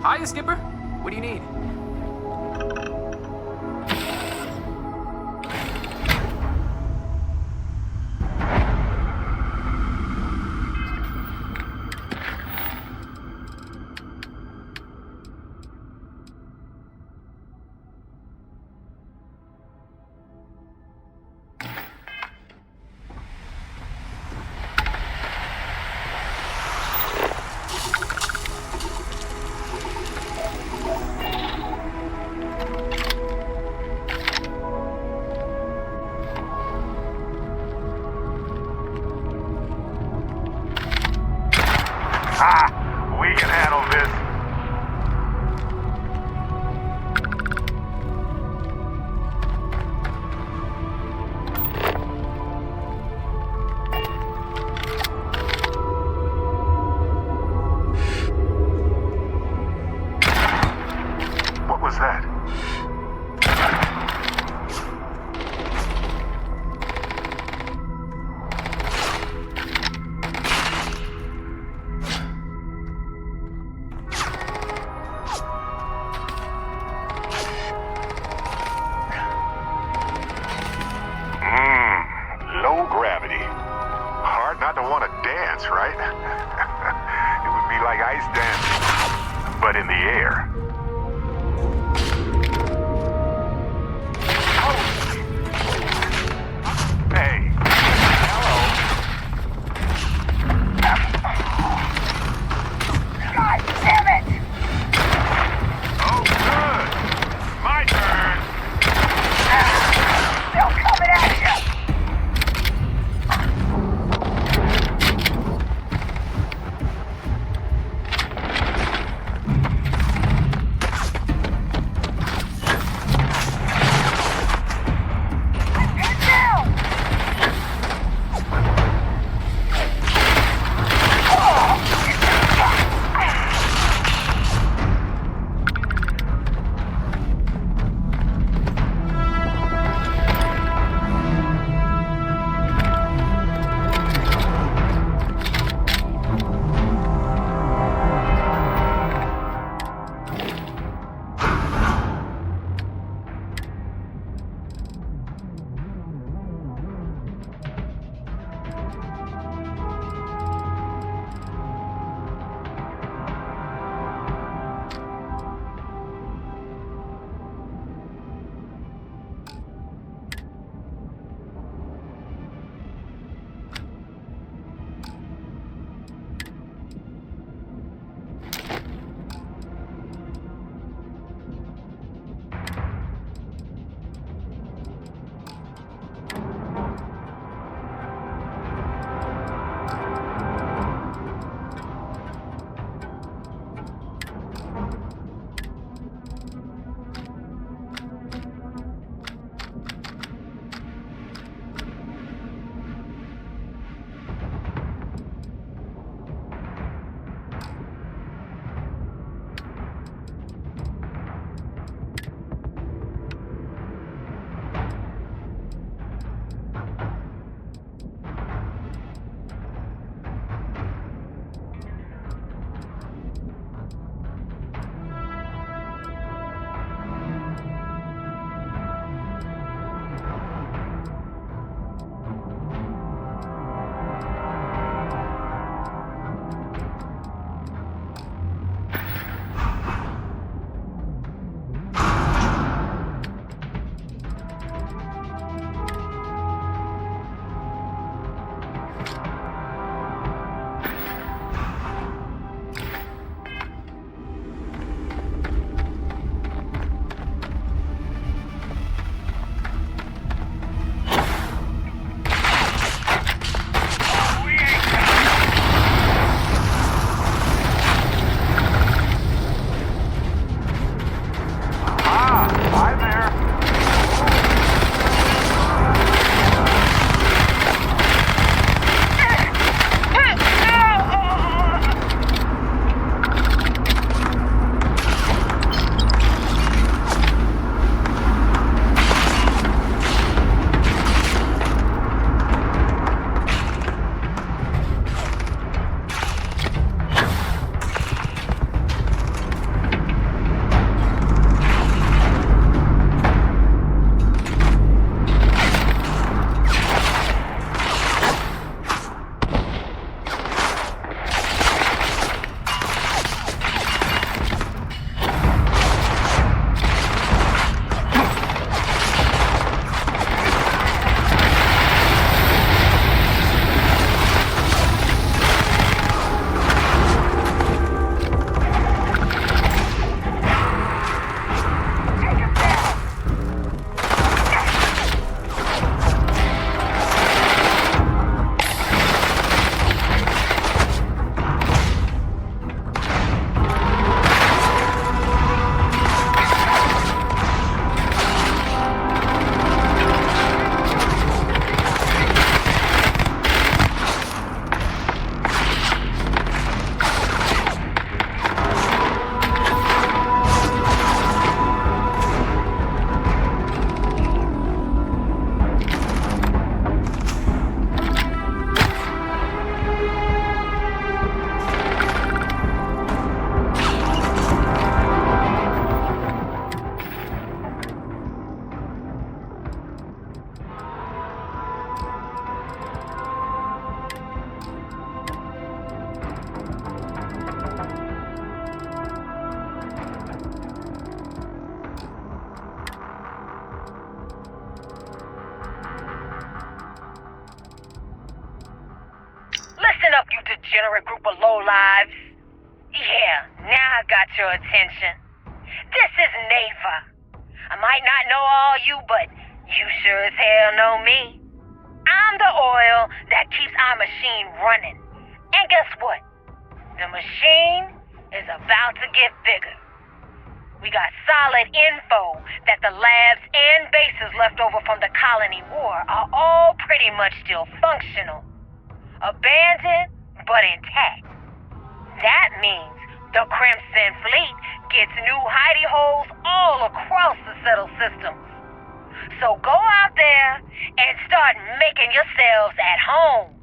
Hiya, Skipper. What do you need? We can handle this. What was that? Low gravity. Hard not to want to dance, right? It would be like ice dancing, but in the air. Hey, hello. God damn it! Oh, good. My turn. Still coming at you! degenerate group of lowlives. Yeah, now I got your attention. This is Neva. I might not know all you, but you sure as hell know me. I'm the oil that keeps our machine running. And guess what? The machine is about to get bigger. We got solid info that the labs and bases left over from the colony war are all pretty much still functional. Abandoned, but intact. That means the Crimson Fleet gets new hidey holes all across the settled systems. So go out there and start making yourselves at home.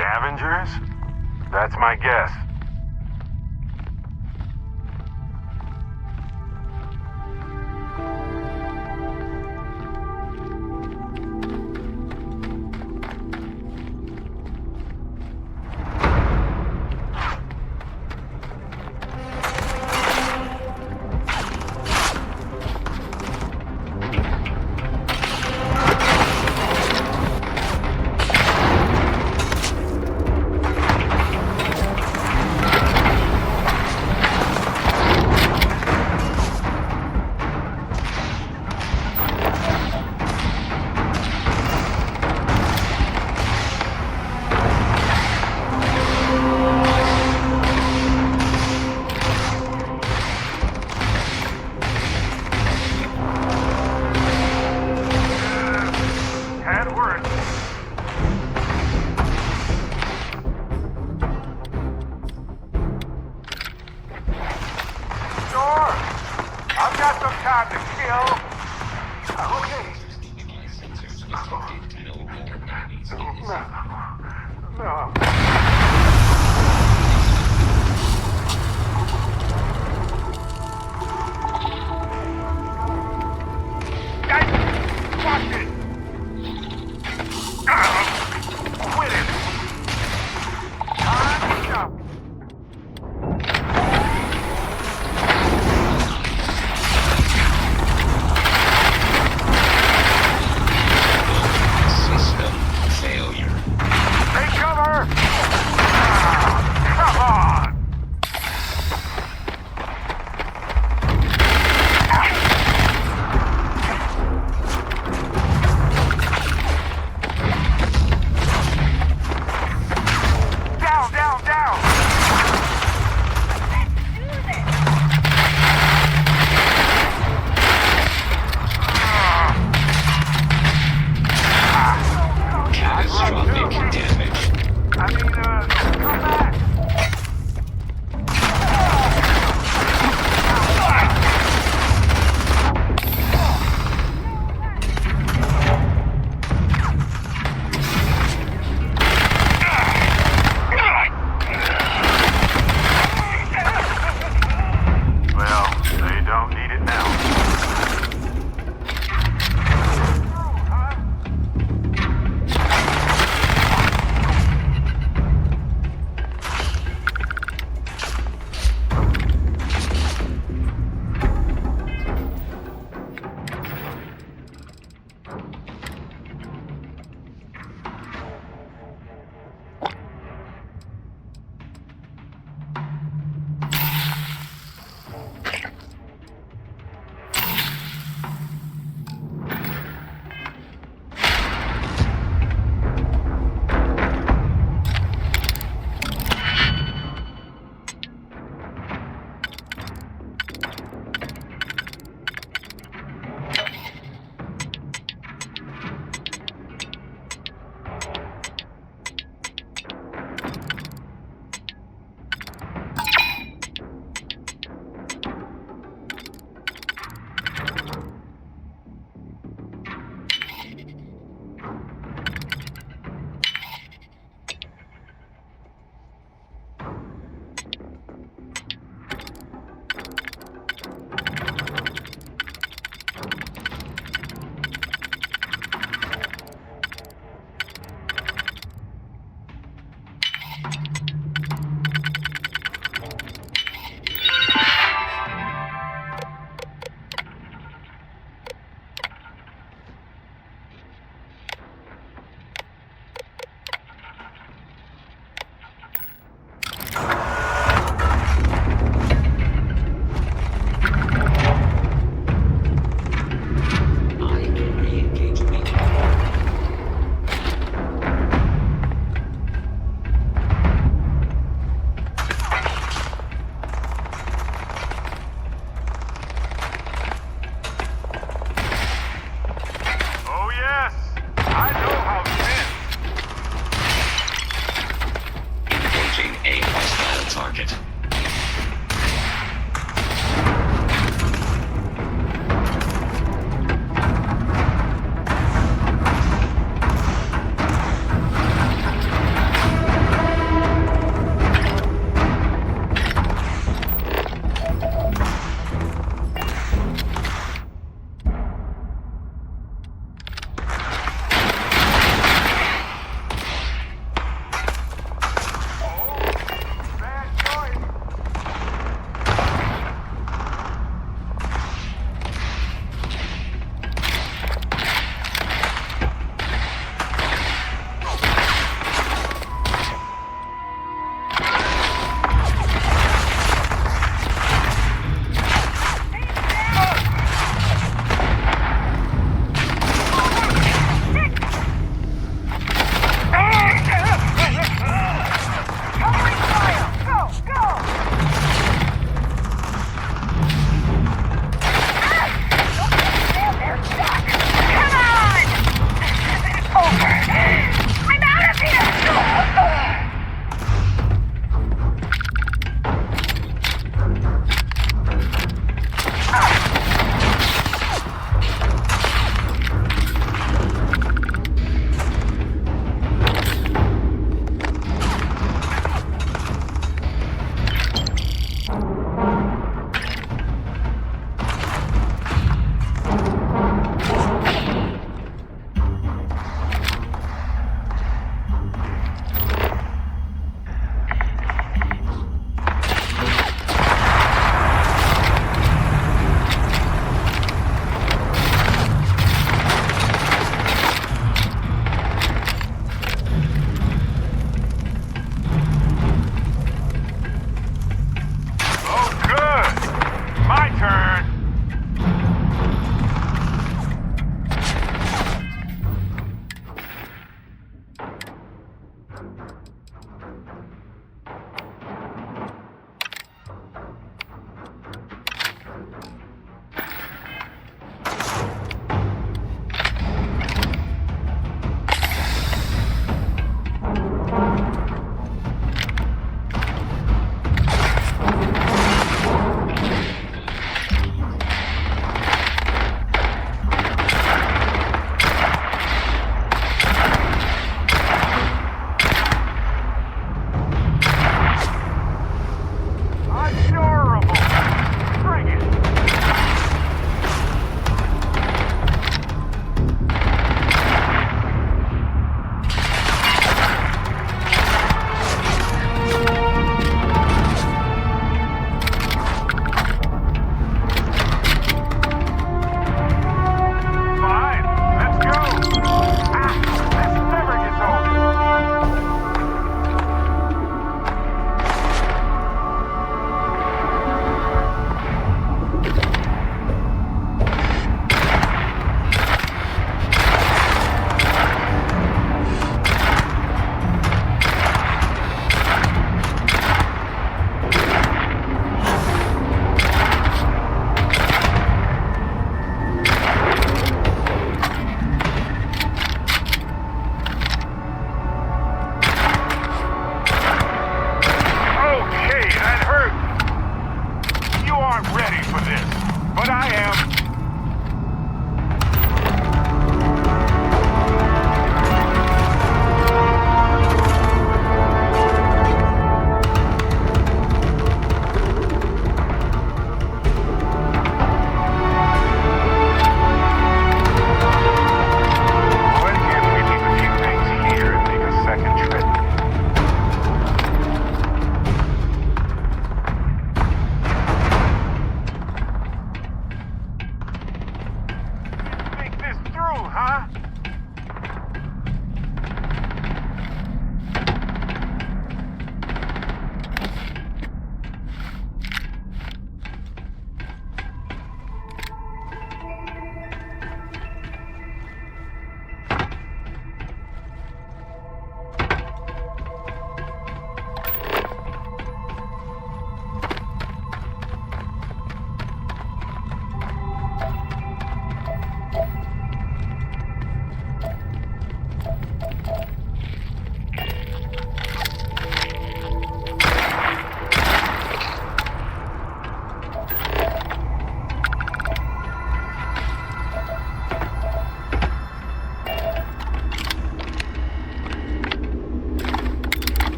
Scavengers? That's my guess. catastrophic damage. Come back! Well, they don't need it now.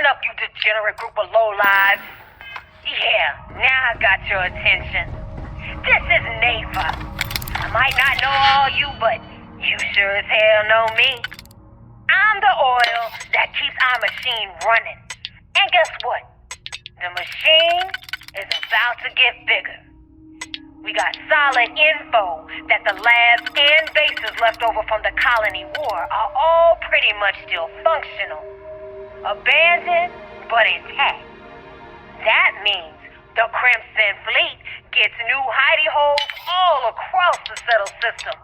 up, you degenerate group of lowlives. Yeah, now I got your attention. This is Nafa. I might not know all you, but you sure as hell know me. I'm the oil that keeps our machine running. And guess what? The machine is about to get bigger. We got solid info that the labs and bases left over from the colony war are all pretty much still functional. Abandoned, but intact. That means the Crimson Fleet gets new hidey holes all across the settled system.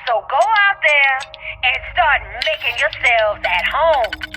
So go out there and start making yourselves at home.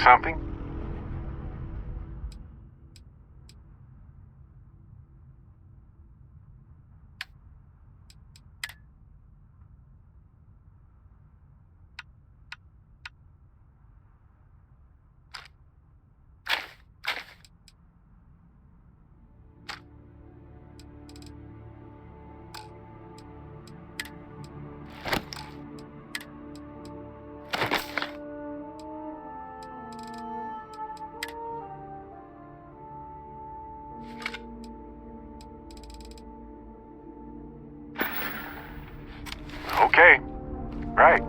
something? Okay. Right.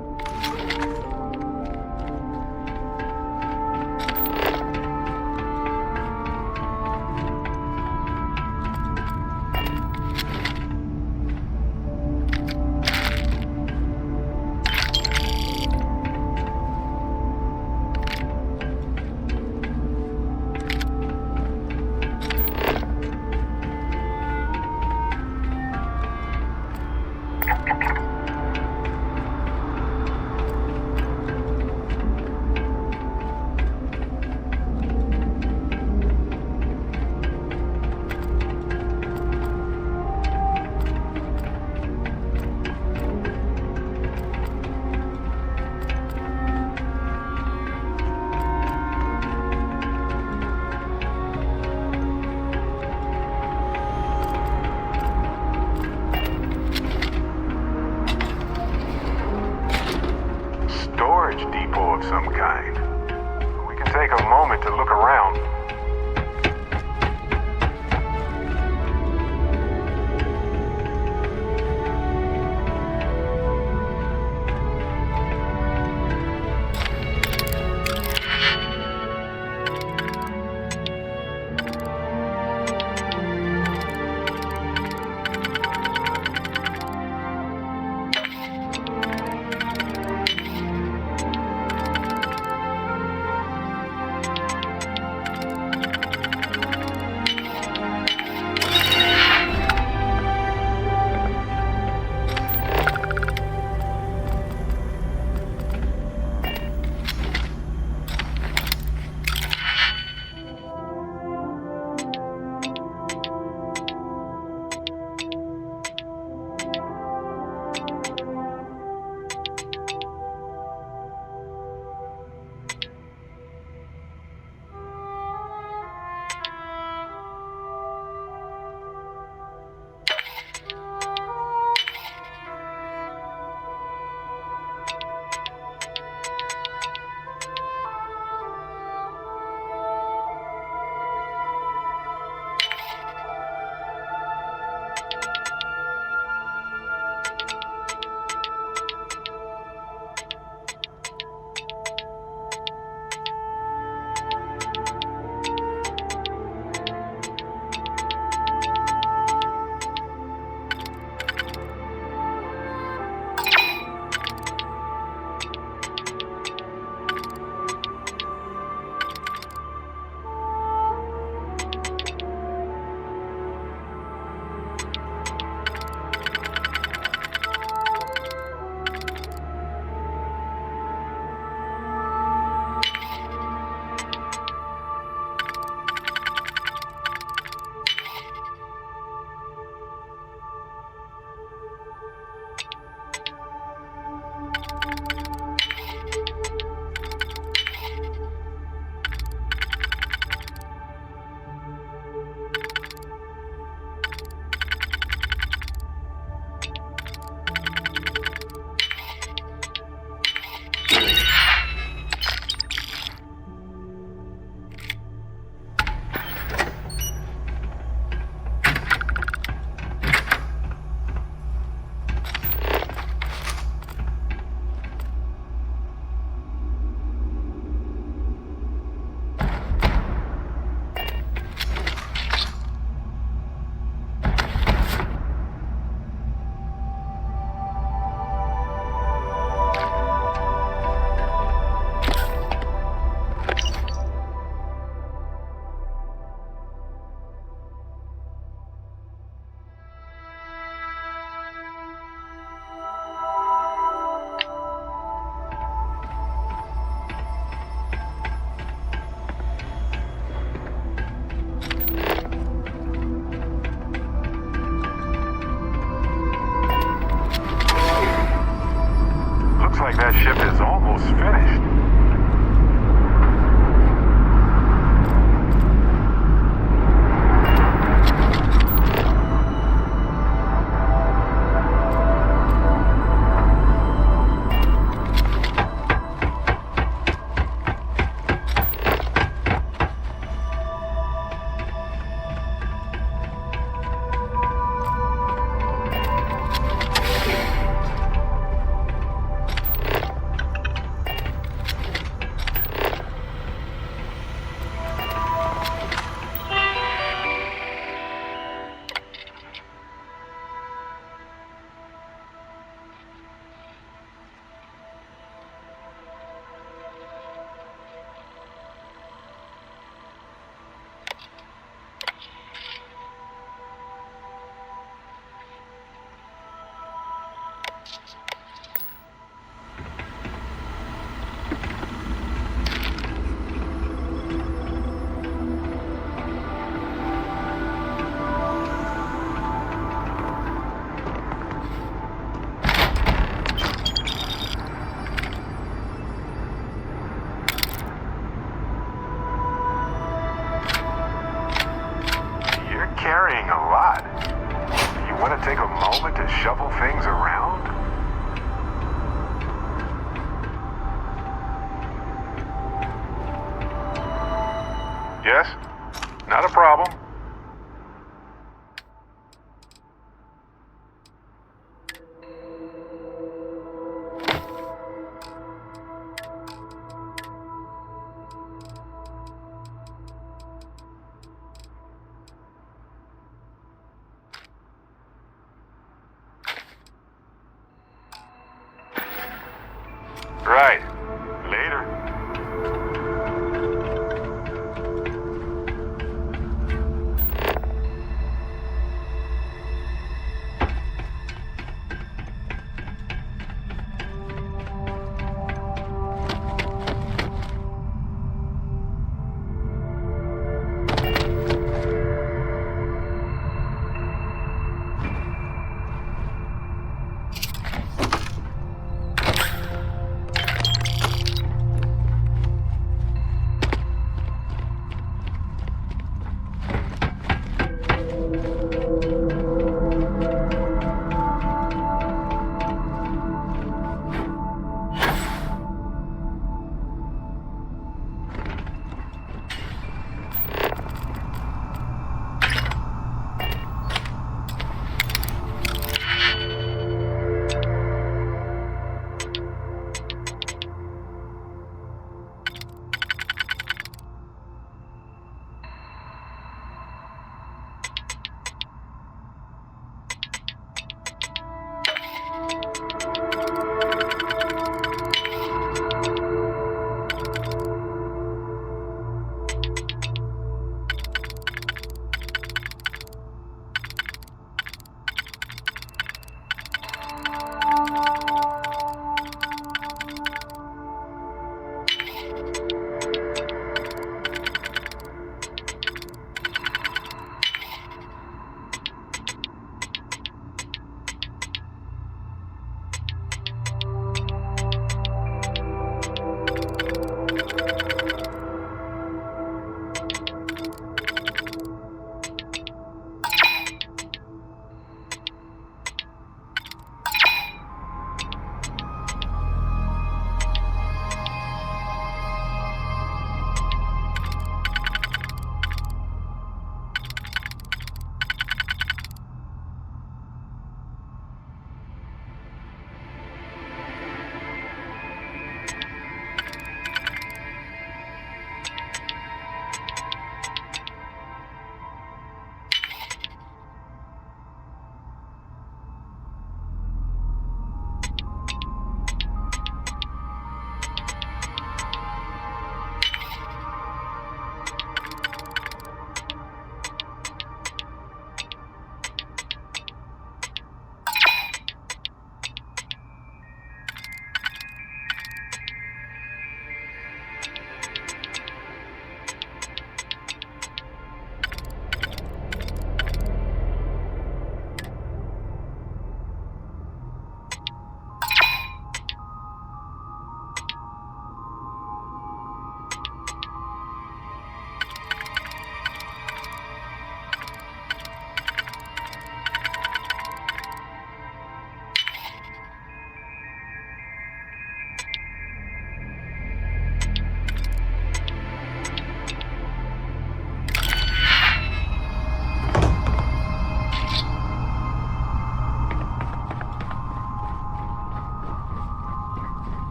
carrying a lot. You want to take a moment to shuffle things around? Yes? Not a problem. Right. Later.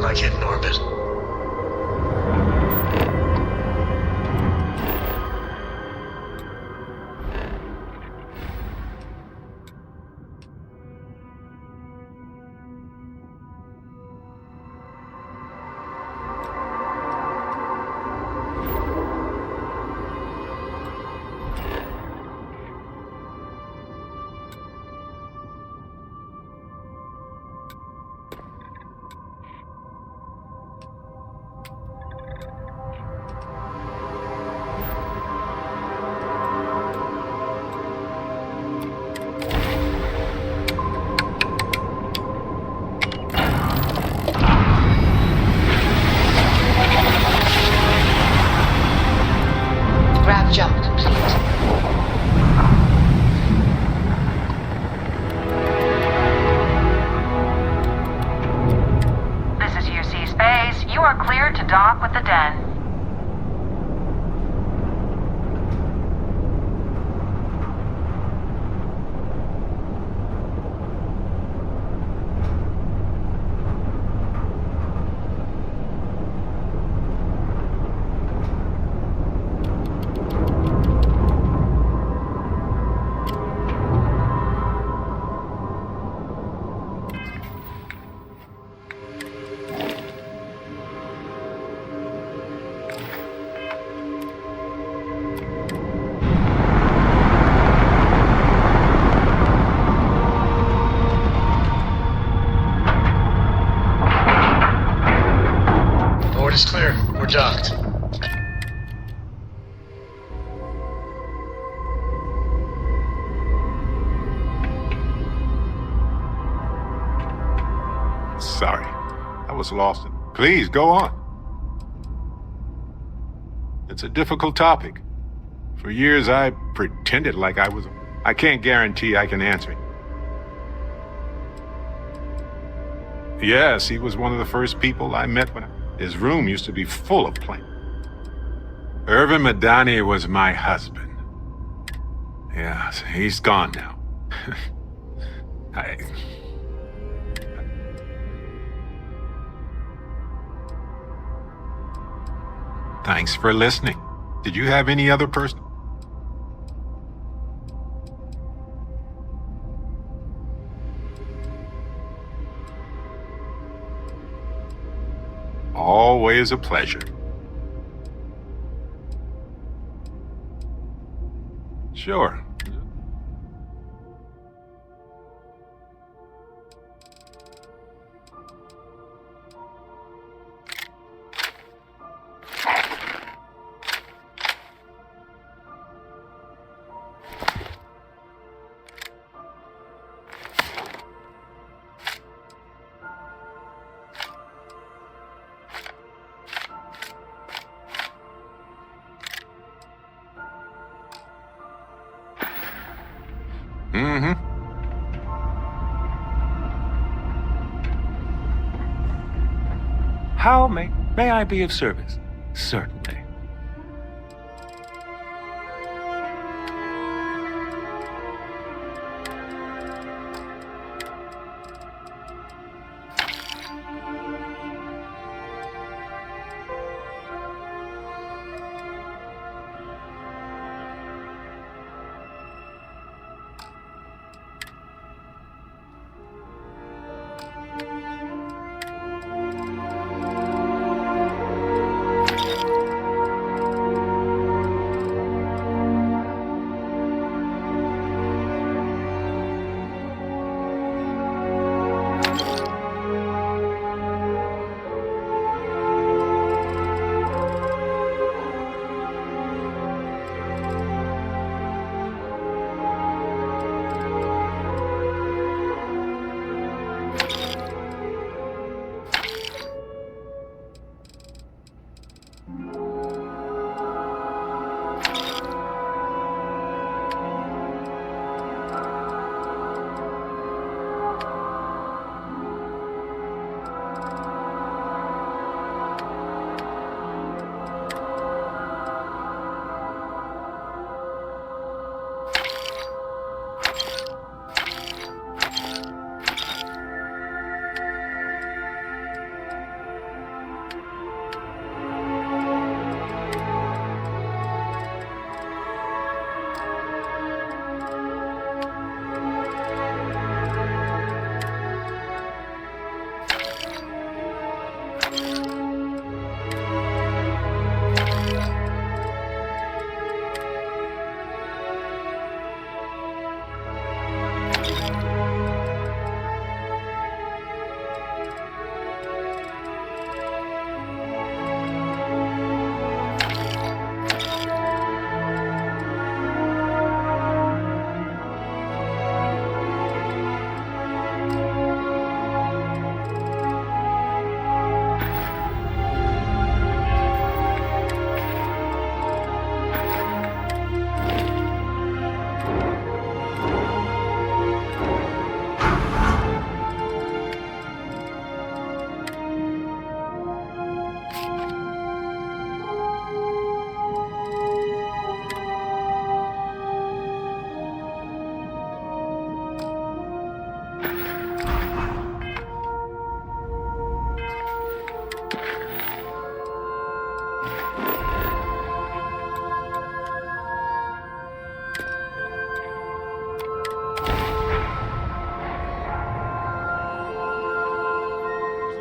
I get in orbit. Grab jump complete. This is UC Space. You are cleared to dock with the den. Board is clear. We're docked. Sorry. I was lost. Please, go on. It's a difficult topic. For years, I pretended like I was... I can't guarantee I can answer it. Yes, he was one of the first people I met when his room used to be full of planes. Irvin Madani was my husband. Yes, he's gone now. Thanks for listening. Did you have any other person? Always a pleasure. Sure. Mm-hmm. How may I be of service? Certainly.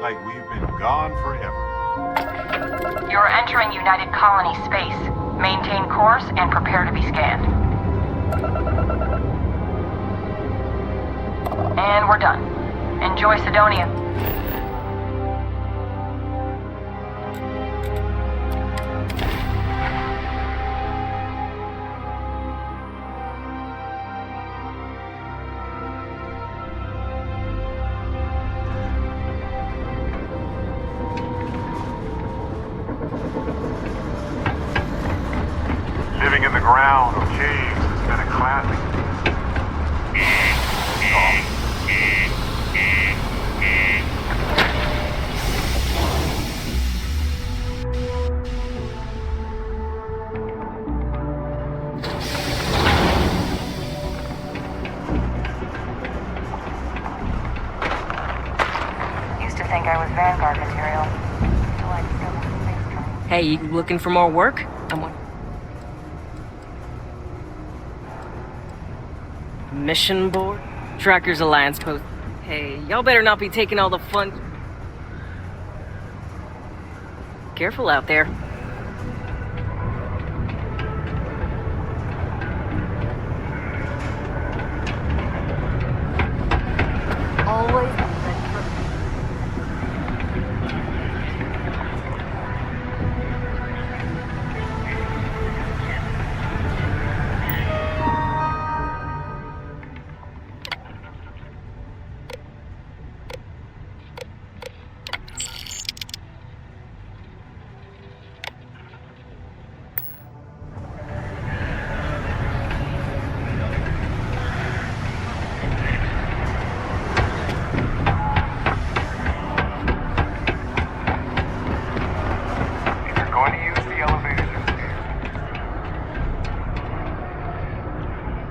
like we've been gone forever. You're entering United Colony space. Maintain course and prepare to be scanned. And we're done. Enjoy Sidonia. Living in the ground or caves has been a classic. Used to think I was Vanguard material. Until I discovered the space travel. Hey, you looking for more work? Mission board? Trackers Alliance post. Hey, y'all better not be taking all the fun. Careful out there. Always.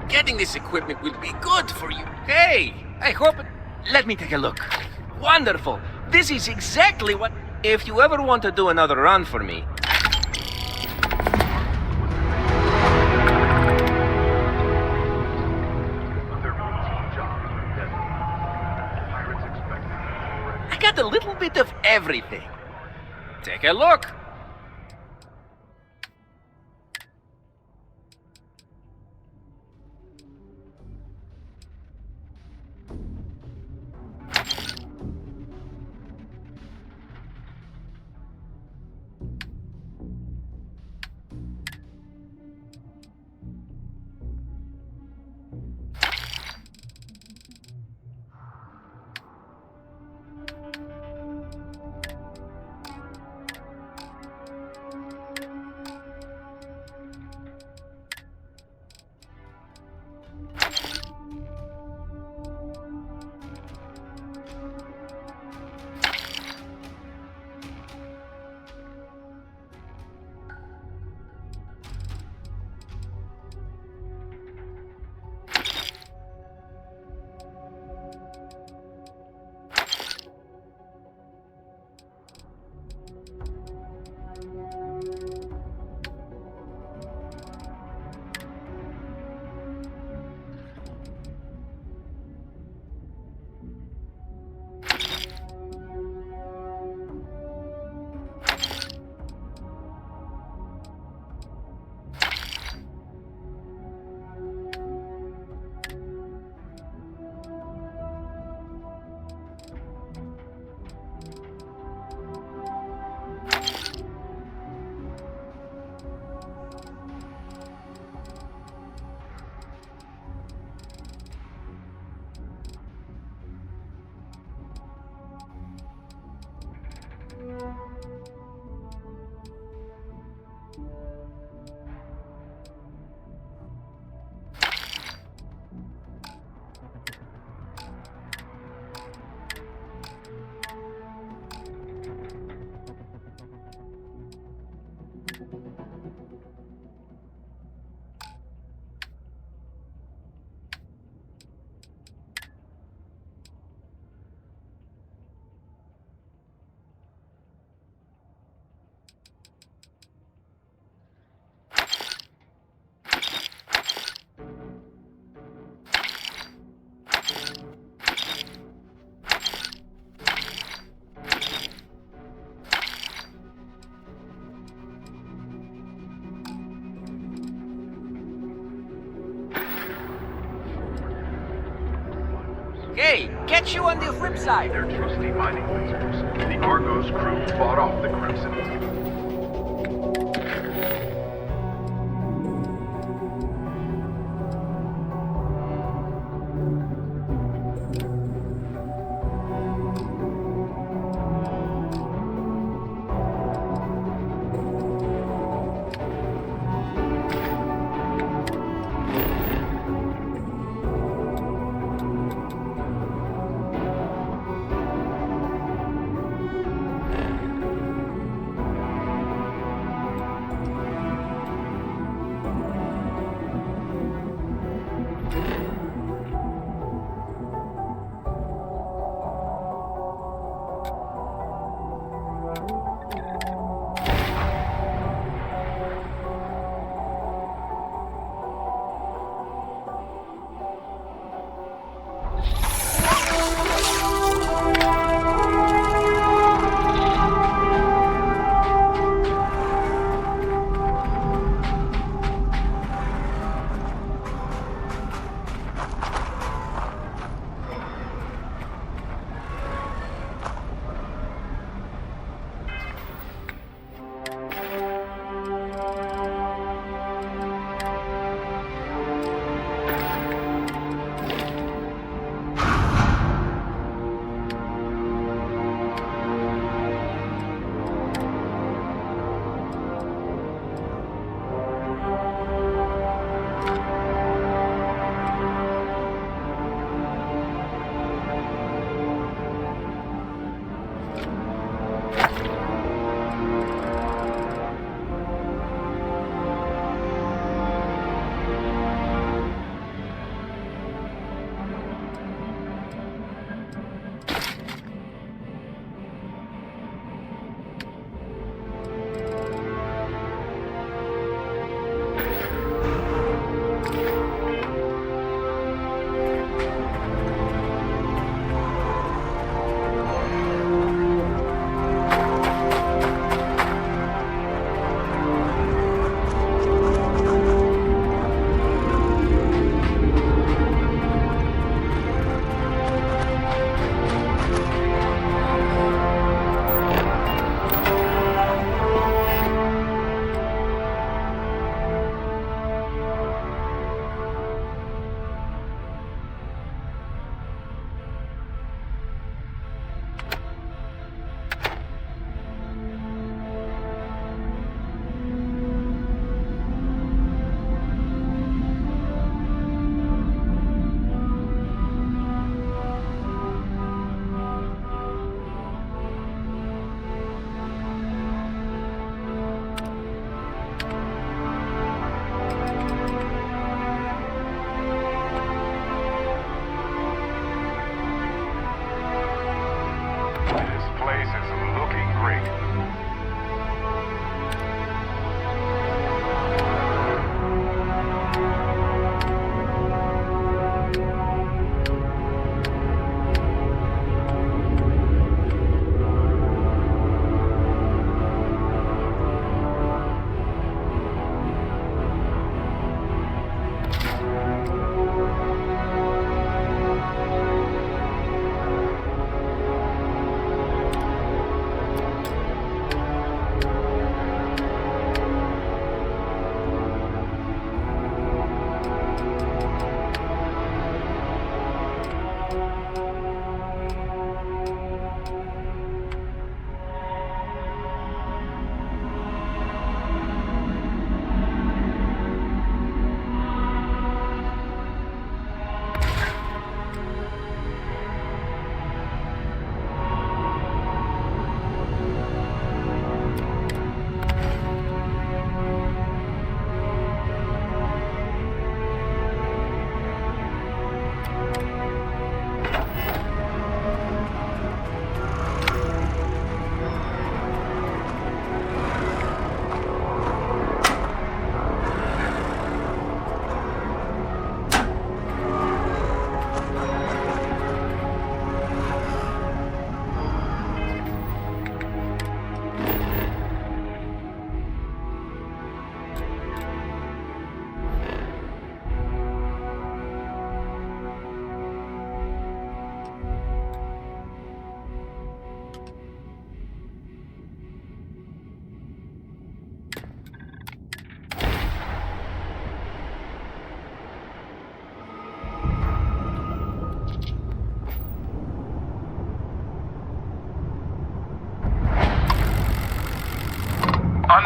Getting this equipment will be good for you. Hey, I hope it... Let me take a look. Wonderful. This is exactly what... If you ever want to do another run for me... I got a little bit of everything. Take a look. catch you on the flip side. They're trusty mining lasers. The Argos crew fought off the Crimson.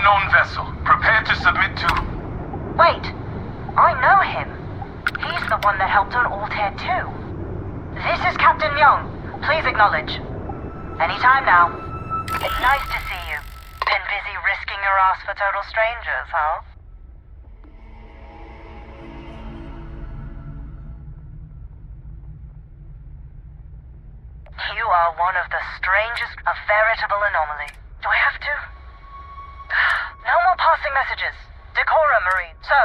Unknown vessel. Prepare to submit to... Wait, I know him. He's the one that helped on Altair 2. This is Captain Young. Please acknowledge. Anytime now. It's nice to see you. Been busy risking your ass for total strangers, huh? You are one of the strangest, a veritable anomaly. Do I have to? No more passing messages. Decorum, Marine. So,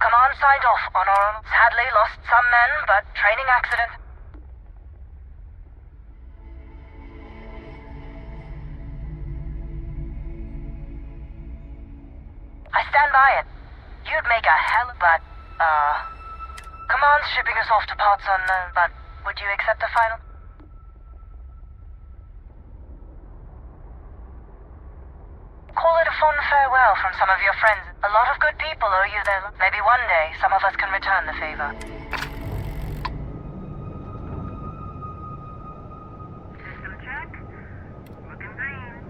command signed off on our sadly lost some men, but training accident. I stand by it. You'd make a hell of but, command's shipping us off to parts unknown, but would you accept the final? Call it a fond farewell from some of your friends. A lot of good people owe you their... Maybe one day, some of us can return the favor. System check. Looking green.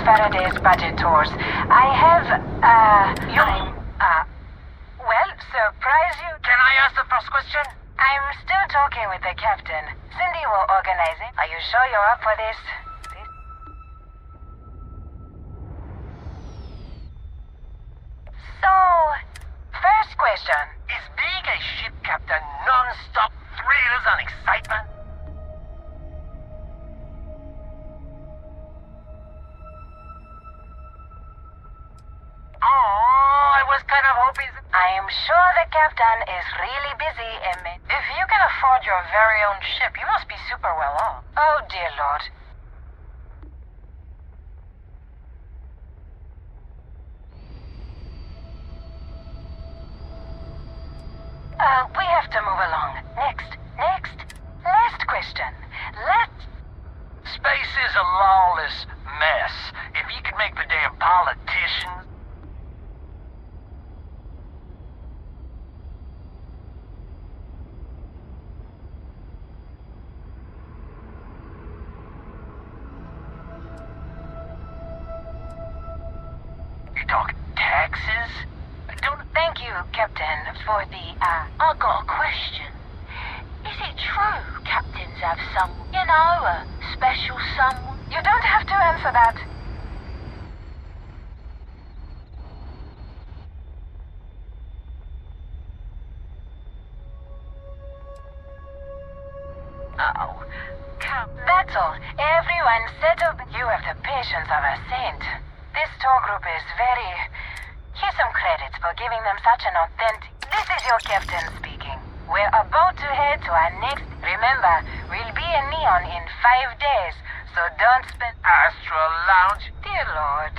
Faraday's budget tours. I have, well, surprise you. Can I ask the first question? I'm still talking with the captain. Cindy will organize it. Are you sure you're up for this? So, first question. Is being a ship captain non-stop thrills and excitement? I am sure the captain is really busy, Emmett. If you can afford your very own ship, you must be super well off. Oh, dear Lord. We have to move along. Next. Last question. Space is a lawless mess. If you could make the damn politicians... Talk taxes? Don't thank you, Captain, for the, I got a question. Is it true captains have some, a special someone? You don't have to answer that. Oh, that's all. Everyone settled. You have the patience of a saint. This tour group is very... Here's some credits for giving them such an authentic... This is your captain speaking. We're about to head to our next... Remember, we'll be in Neon in 5 days, so don't spend... Astral Lounge? Dear Lord.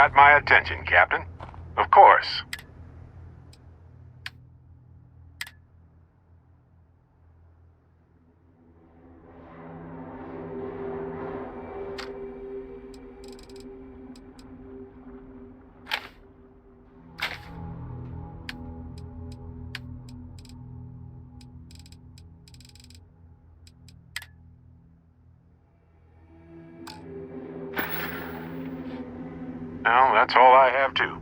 got my attention, Captain. Of course. Well, that's all I have too.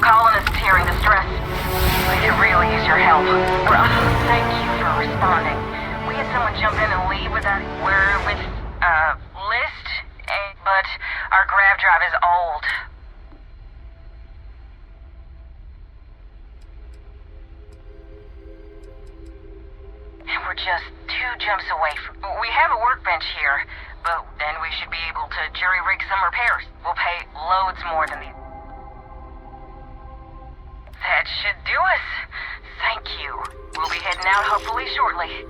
Colonist here in distress. We could really use your help. Thank you for responding. We had someone jump in and leave without... We're with, list, but our grav drive is old. And we're just 2 jumps away from... We have a workbench here, but then we should be able to jury-rig some repairs. We'll pay loads more than these. That should do us. Thank you. We'll be heading out hopefully shortly.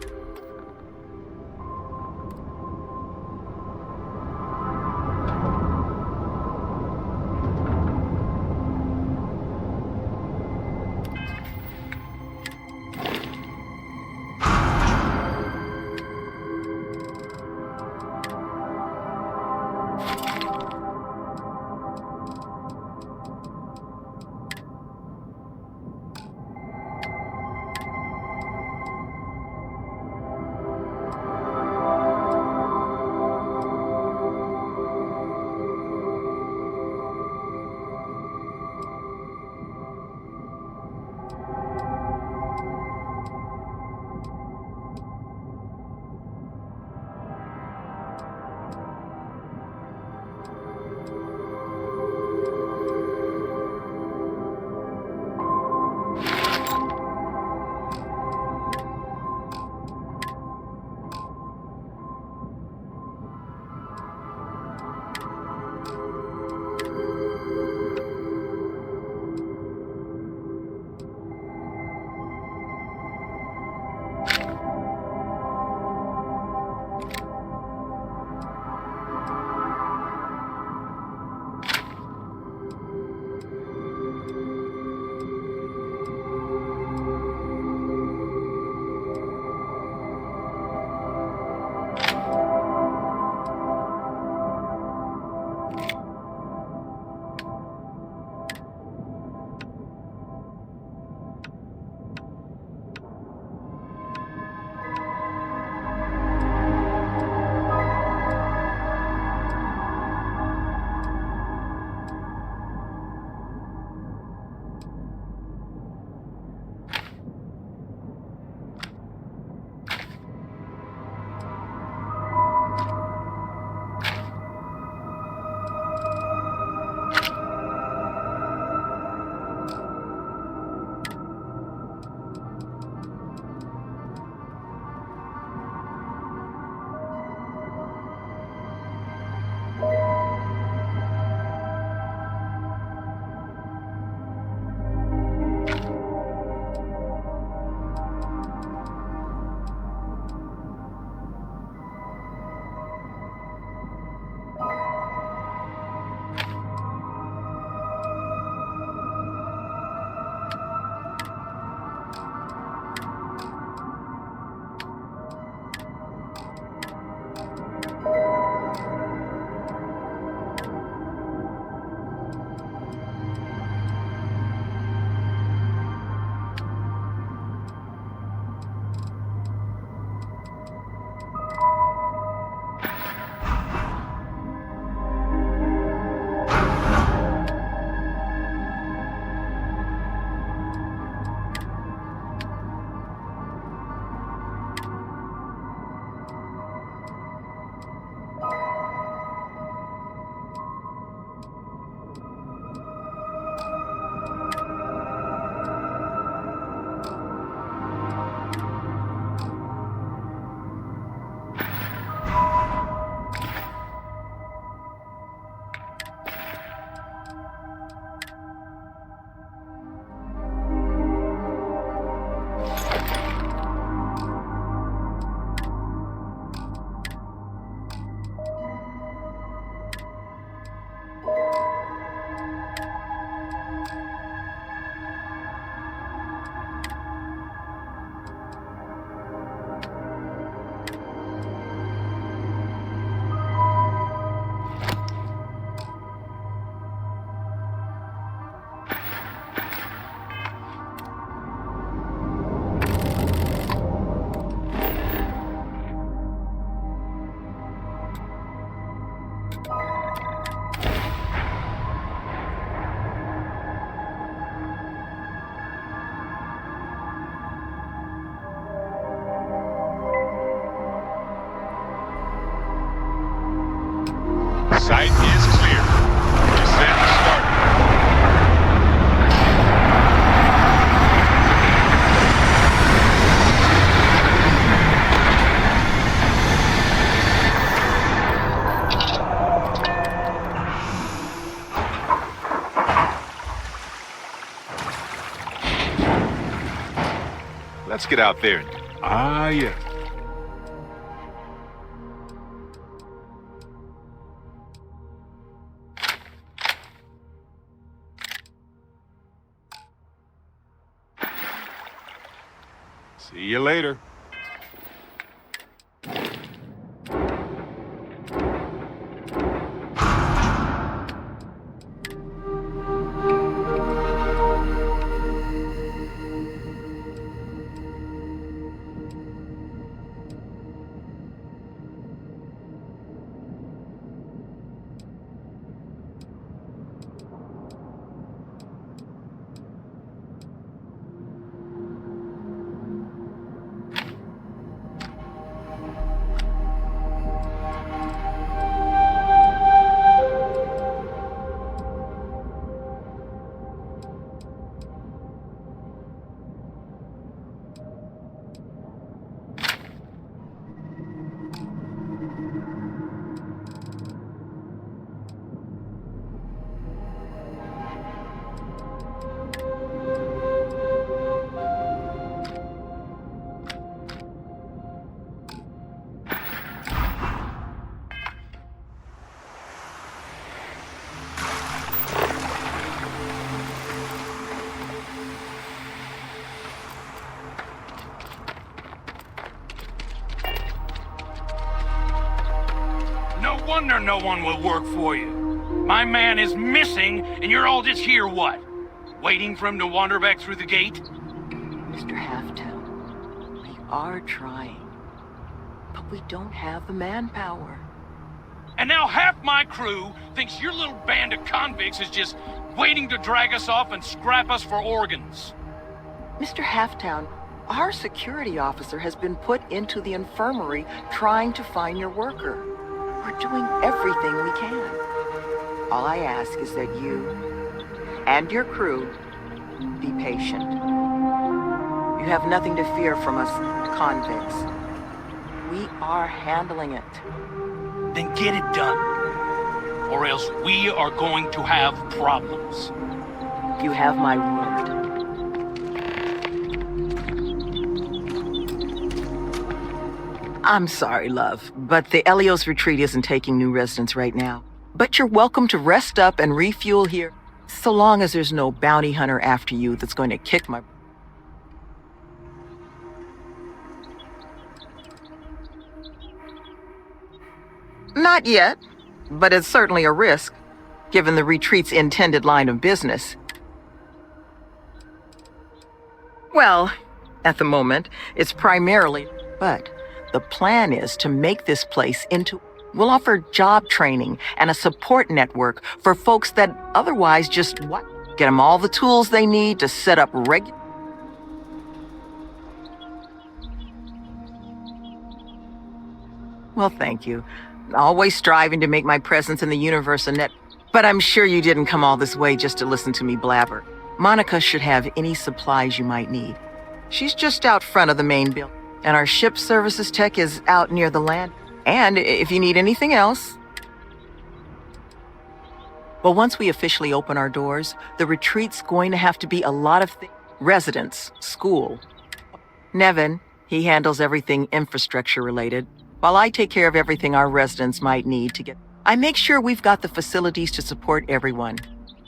Site is clear. Descent started. Let's get out there. Ah, yes. See you later. No wonder no one will work for you. My man is missing, and you're all just here, what? Waiting for him to wander back through the gate? Mr. Halftown, we are trying, but we don't have the manpower. And now half my crew thinks your little band of convicts is just waiting to drag us off and scrap us for organs. Mr. Halftown, our security officer has been put into the infirmary trying to find your worker. We're doing everything we can. All I ask is that you and your crew be patient. You have nothing to fear from us convicts. We are handling it. Then get it done. Or else we are going to have problems. You have my word. I'm sorry, love, but the Elios retreat isn't taking new residents right now. But you're welcome to rest up and refuel here, so long as there's no bounty hunter after you that's going to kick my... Not yet, but it's certainly a risk, given the retreat's intended line of business. Well, at the moment, it's primarily... But the plan is to make this place into... We'll offer job training and a support network for folks that otherwise just what? Get them all the tools they need to set up regular... Well, thank you. Always striving to make my presence in the universe a net... But I'm sure you didn't come all this way just to listen to me blabber. Monica should have any supplies you might need. She's just out front of the main building, and our ship services tech is out near the land. And if you need anything else... Well, once we officially open our doors, the retreat's going to have to be a lot of things. Residence, school. Nevin, he handles everything infrastructure related, while I take care of everything our residents might need to get... I make sure we've got the facilities to support everyone.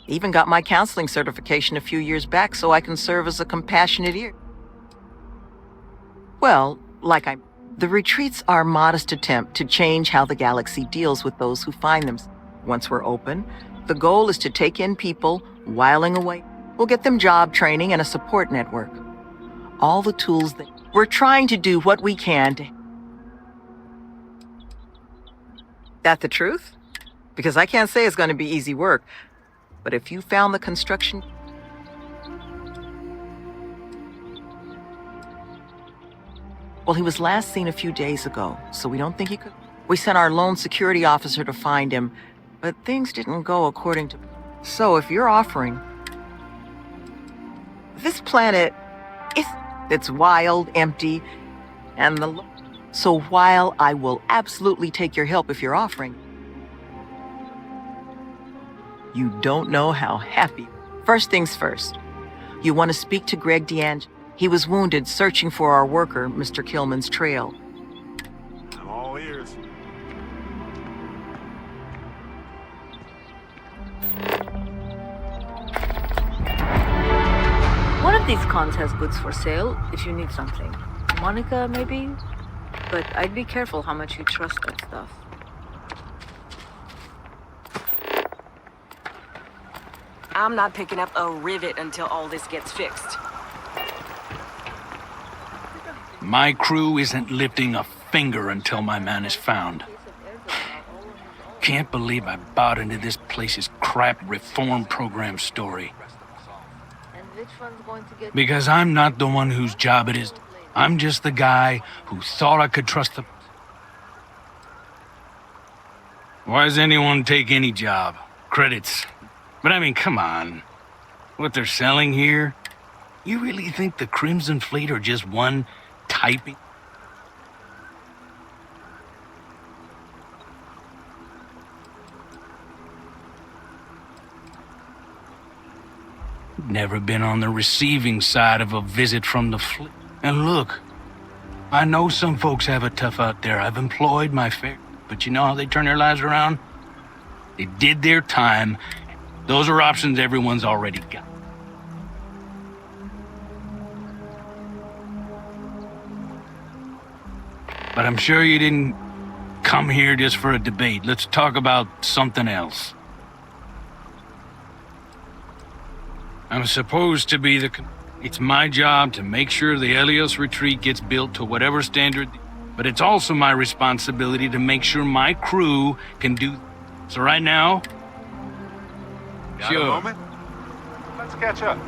Even got my counseling certification a few years back so I can serve as a compassionate ear. Well, the retreats are a modest attempt to change how the galaxy deals with those who find them. Once we're open, the goal is to take in people whiling away. We'll get them job training and a support network. All the tools that... We're trying to do what we can to... That the truth? Because I can't say it's going to be easy work. But if you found the construction... Well, he was last seen a few days ago, so we don't think he could... We sent our lone security officer to find him, but things didn't go according to... So if you're offering... This planet, it's wild, empty, and the... So while I will absolutely take your help if you're offering, you don't know how happy... First things first, you want to speak to Greg DeAngelo. He was wounded searching for our worker, Mr. Killman's trail. I'm all ears. One of these cons has goods for sale if you need something. Monica, maybe? But I'd be careful how much you trust that stuff. I'm not picking up a rivet until all this gets fixed. My crew isn't lifting a finger until my man is found. Can't believe I bought into this place's crap reform program story. Because I'm not the one whose job it is. I'm just the guy who thought I could trust the... Why does anyone take any job? Credits. But I mean, come on. What they're selling here? You really think the Crimson Fleet are just one typing? Never been on the receiving side of a visit from the fleet. And look, I know some folks have it tough out there. I've employed my fair, but you know how they turn their lives around? They did their time. Those are options everyone's already got. But I'm sure you didn't come here just for a debate. Let's talk about something else. I'm supposed to be it's my job to make sure the Helios retreat gets built to whatever standard, but it's also my responsibility to make sure my crew can do... So right now... Got Sure. a moment? Let's catch up.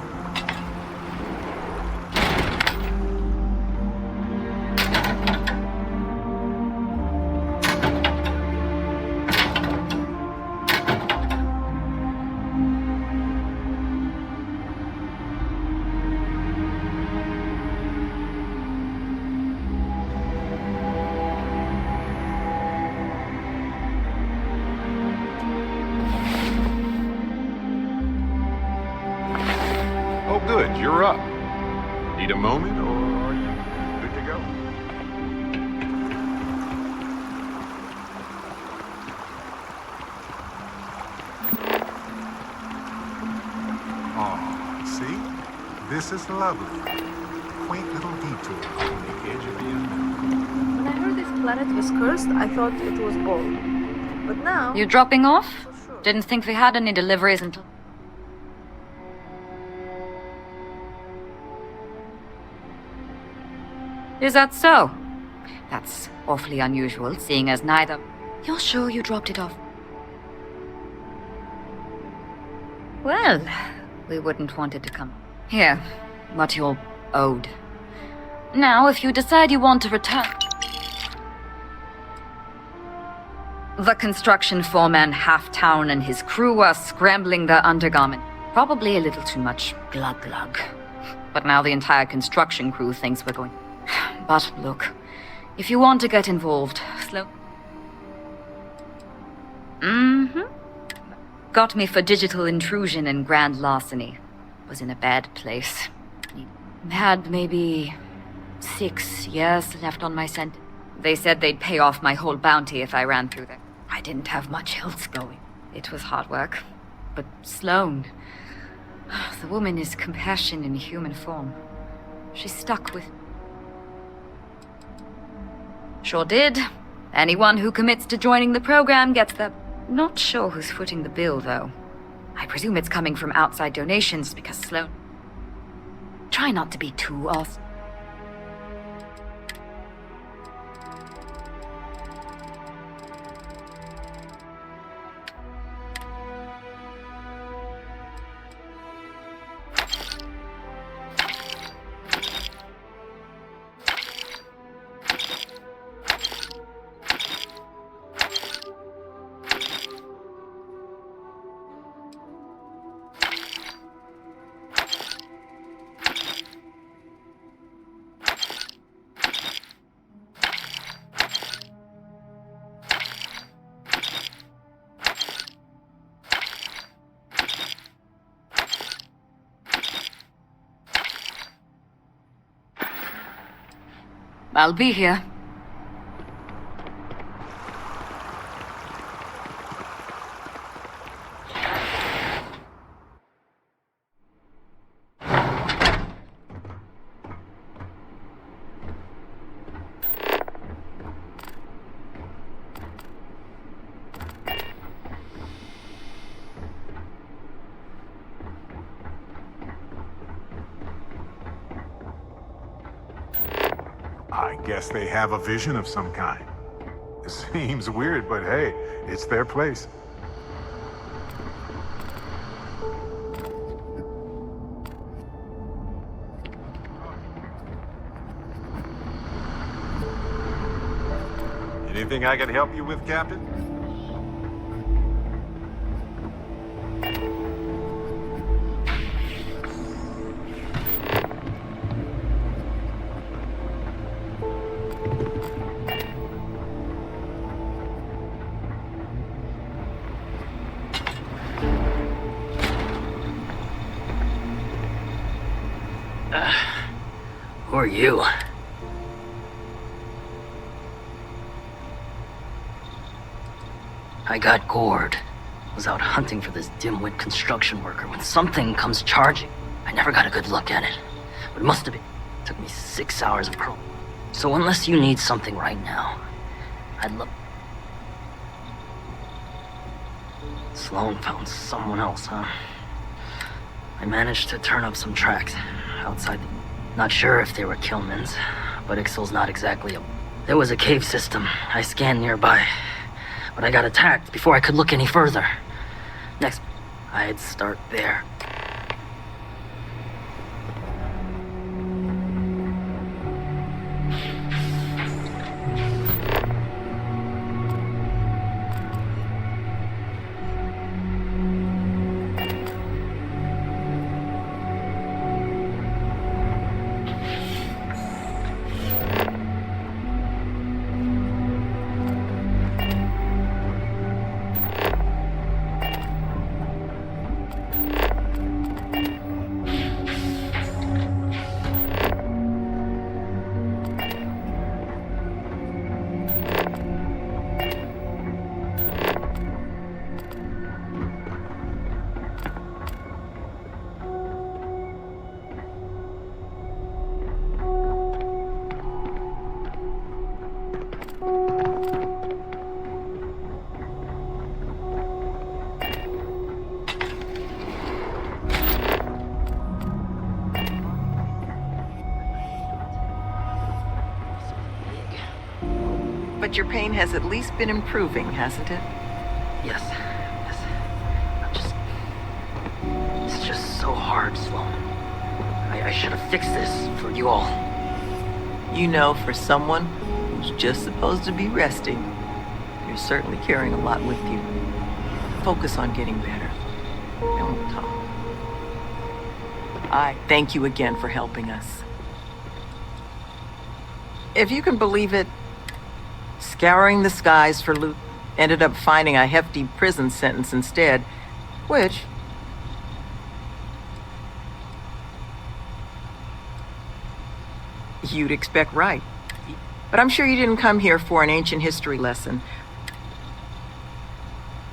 Oh, good, you're up. Need a moment, or are you good to go? Oh, see? This is lovely. Quaint little detour on the edge of the unknown. When I heard this planet was cursed, I thought it was gold. But now... You dropping off? Didn't think we had any deliveries until... Is that so? That's awfully unusual, seeing as neither... You're sure you dropped it off? Well, we wouldn't want it to come. Here, what you're owed. Now, if you decide you want to return... The construction foreman Halftown and his crew are scrambling their undergarment. Probably a little too much glug-glug. But now the entire construction crew thinks we're going... But look, if you want to get involved, slow... Got me for digital intrusion and grand larceny. Was in a bad place. Had maybe 6 years left on my sentence. They said they'd pay off my whole bounty if I ran through there. I didn't have much else going. It was hard work. But Sloane... The woman is compassion in human form. She stuck with... Sure did. Anyone who commits to joining the program gets the... Not sure who's footing the bill, though. I presume it's coming from outside donations because Sloane... Try not to be too off. I'll be here. I guess they have a vision of some kind. It seems weird, but hey, it's their place. Anything I can help you with, Captain? Who are you? I got gored. Was out hunting for this dimwit construction worker when something comes charging. I never got a good look at it. But it must have been. It took me 6 hours of pro. So unless you need something right now, I'd love... Sloan found someone else, huh? I managed to turn up some tracks outside the... Not sure if they were Killman's, but Ixal's not exactly a... There was a cave system I scanned nearby, but I got attacked before I could look any further. Next, I'd start there. But your pain has at least been improving, hasn't it? Yes. It's just so hard, Sloan. I should have fixed this for you all. You know, for someone who's just supposed to be resting, you're certainly carrying a lot with you. Focus on getting better, and we'll talk. I thank you again for helping us. If you can believe it, scouring the skies for loot, ended up finding a hefty prison sentence instead, which... you'd expect right. But I'm sure you didn't come here for an ancient history lesson.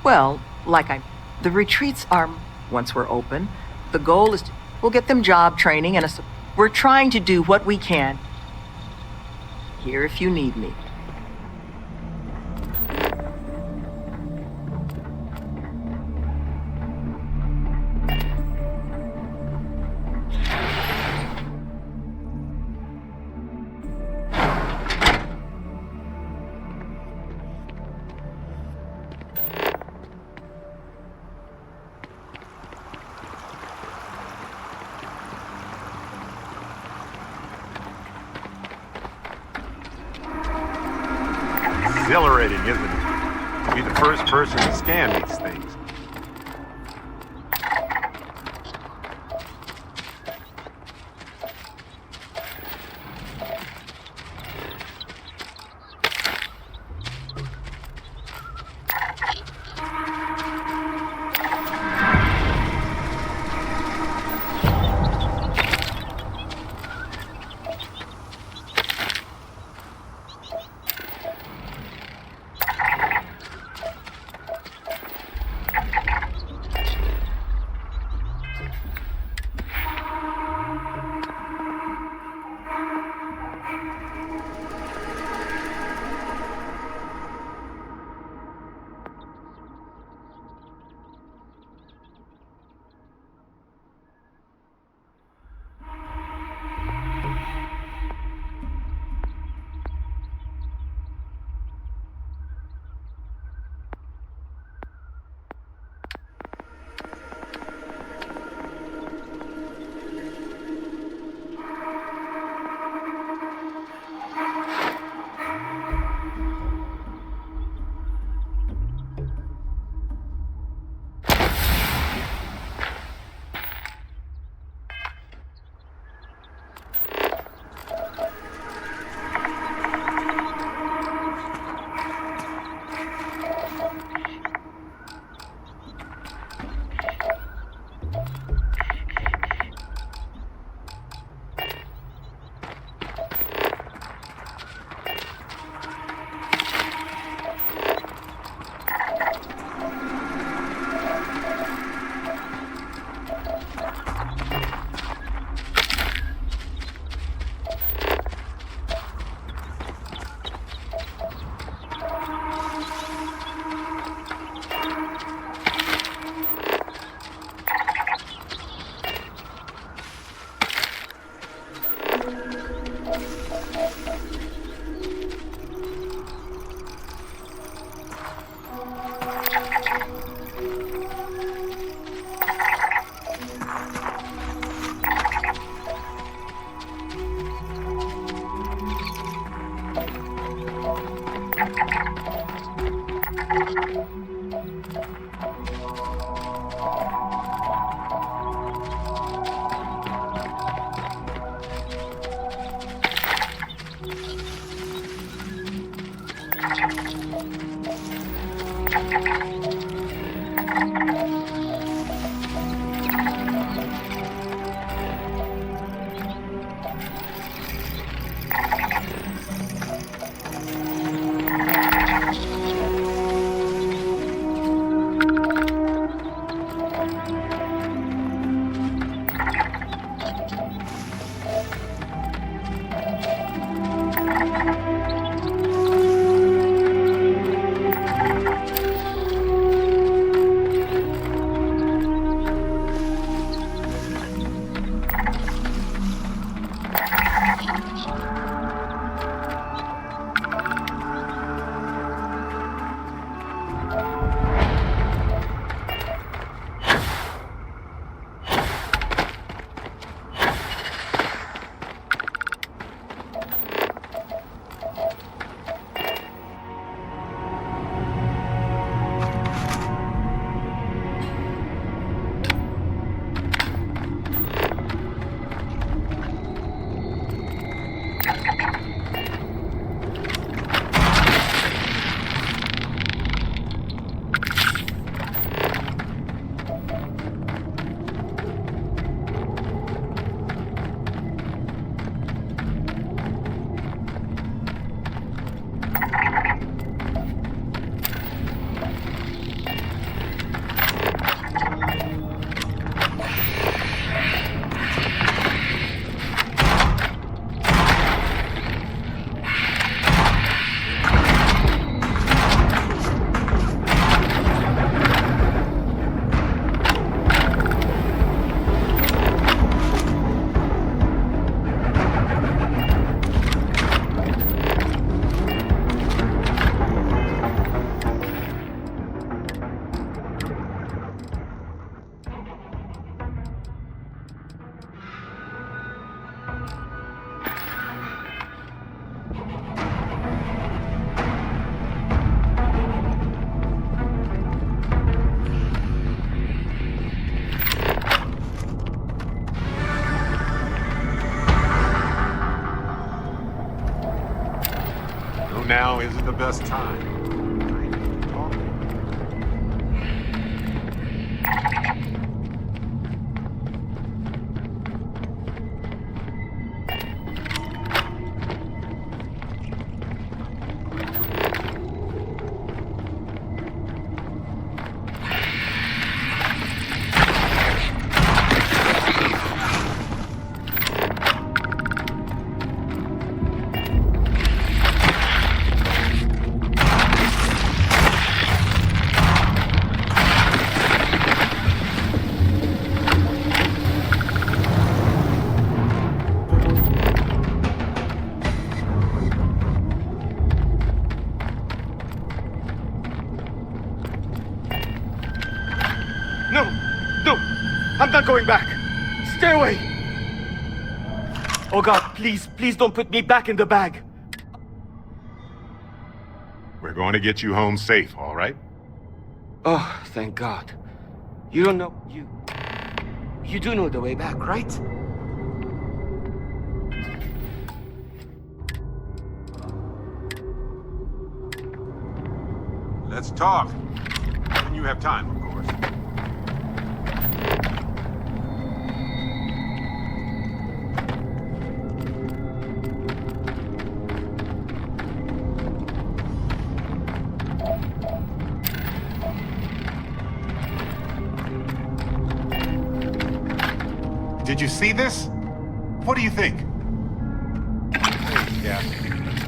Well, the retreats are, once we're open, the goal is we'll get them job training and we're trying to do what we can. Here if you need me. Exhilarating, isn't it? To be the first person to scan these things. Now isn't the best time. I'm not going back. Stay away. Oh God, please don't put me back in the bag. We're going to get you home safe, all right? Oh, thank God. You don't know, you do know the way back, right? Let's talk. When you have time, of course. Did you see this? What do you think? Yeah.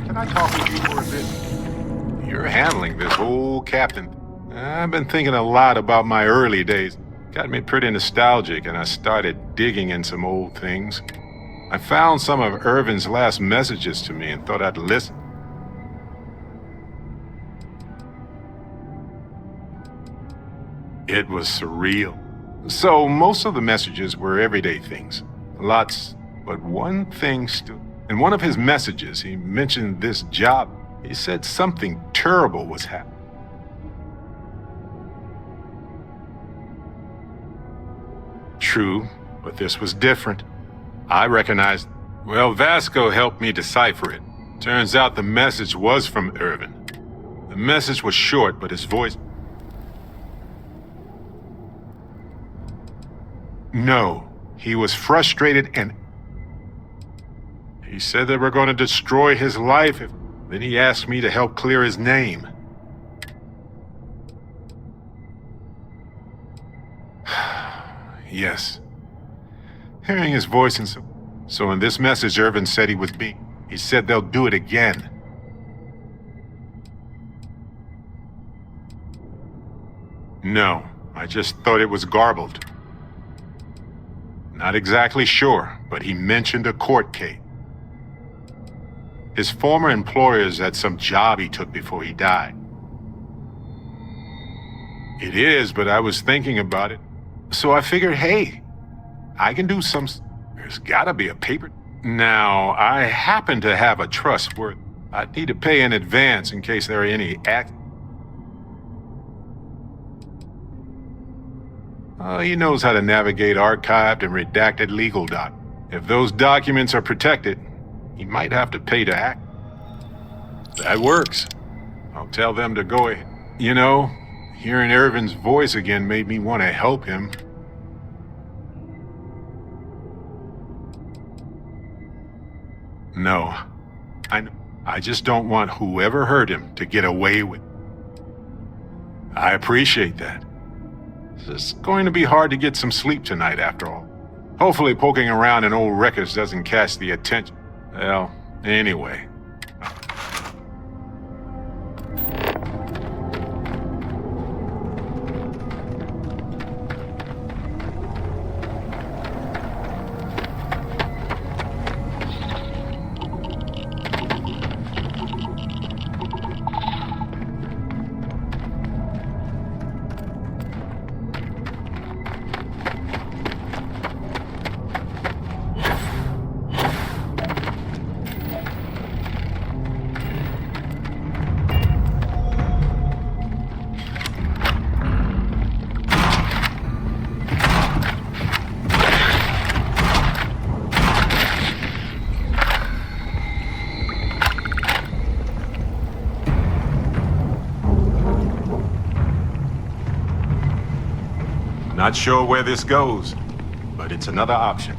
Can I talk with you for a bit? You're handling this whole captain. I've been thinking a lot about my early days. Got me pretty nostalgic, and I started digging in some old things. I found some of Irvin's last messages to me and thought I'd listen. It was surreal. So most of the messages were everyday things. Lots, but one thing stood. In one of his messages, he mentioned this job He said something terrible was happening. True, but this was different. I recognized... Well, Vasco helped me decipher it. Turns out the message was from Irvin. The message was short, but his voice... No, he was frustrated and... He said they were going to destroy his life if... Then he asked me to help clear his name. Yes. Hearing his voice and so in this message, Irvin said he was being... He said they'll do it again. No, I just thought it was garbled. Not exactly sure, but he mentioned a court case. His former employers had some job he took before he died. It is, but I was thinking about it. So I figured, hey, I can do some... There's gotta be a paper... Now, I happen to have a trust where I'd need to pay in advance in case there are any he knows how to navigate archived and redacted legal If those documents are protected, he might have to pay to act. That works. I'll tell them to go ahead. You know, hearing Irvin's voice again made me want to help him. No, I just don't want whoever hurt him to get away with it. I appreciate that. It's going to be hard to get some sleep tonight after all. Hopefully poking around in old records doesn't catch the attention. Well, anyway. Not sure where this goes, but it's another option.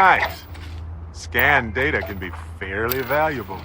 Nice. Scanned data can be fairly valuable.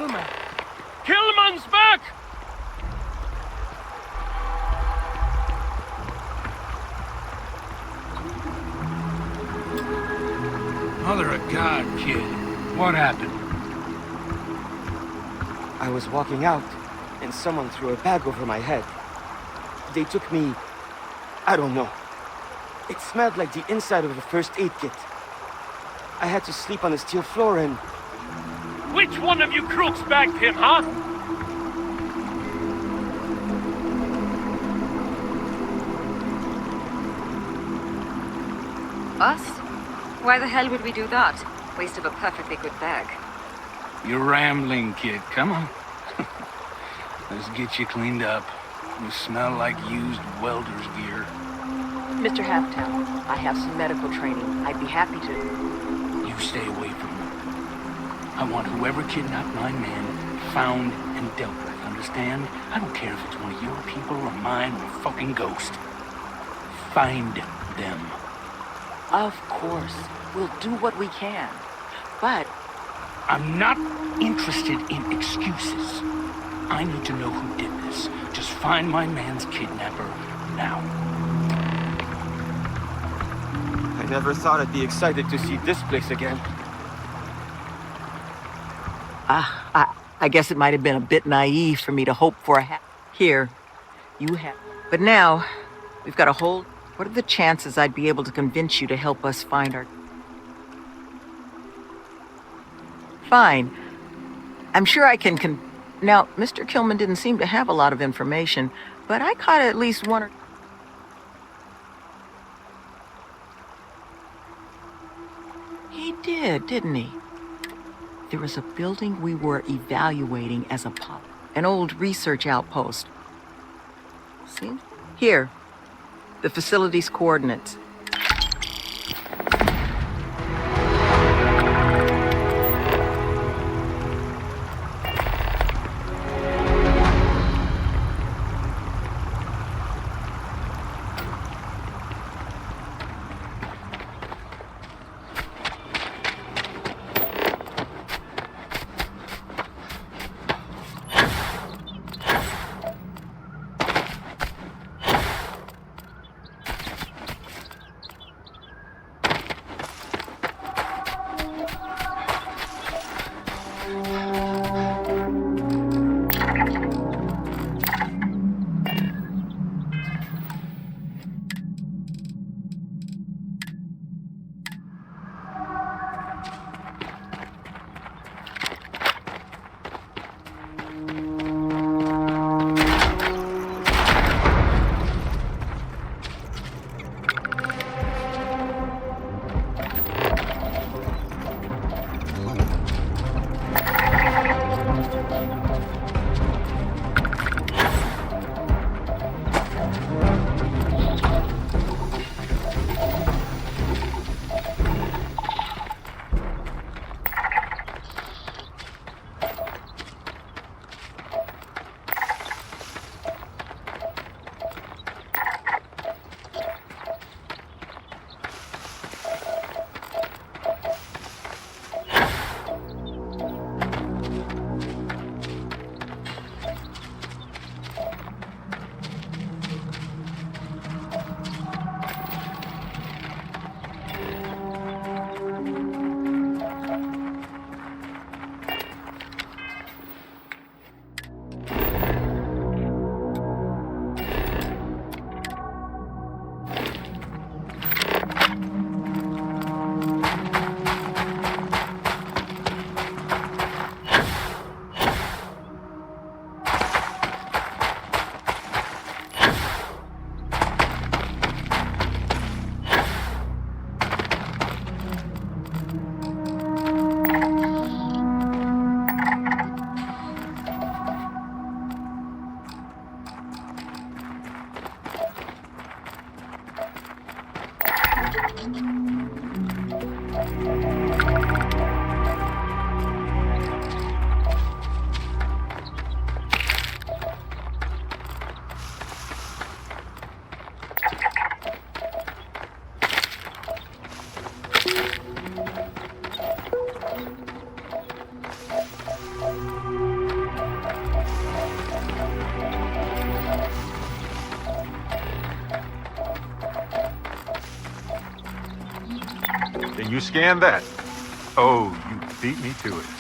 Killman! Killman's back! Mother of God, kid. What happened? I was walking out, and someone threw a bag over my head. They took me... I don't know. It smelled like the inside of a first aid kit. I had to sleep on the steel floor and... Which one of you crooks bagged him, huh? Us? Why the hell would we do that? Waste of a perfectly good bag. You're rambling, kid. Come on. Let's get you cleaned up. You smell like used welder's gear. Mr. Halftown, I have some medical training. I'd be happy to... You stay away from me. I want whoever kidnapped my man found and dealt with, understand? I don't care if it's one of your people or mine or a fucking ghost. Find them. Of course. We'll do what we can. But... I'm not interested in excuses. I need to know who did this. Just find my man's kidnapper now. I never thought I'd be excited to see this place again. I guess it might have been a bit naive for me to hope for a Here, you have... But now, we've got a whole... What are the chances I'd be able to convince you to help us find our... Fine. I'm sure I can Now, Mr. Killman didn't seem to have a lot of information, but I caught at least one or... He did, didn't he? There was a building we were evaluating as a pub. An old research outpost. See? Here. The facility's coordinates. Can you scan that? Oh, you beat me to it.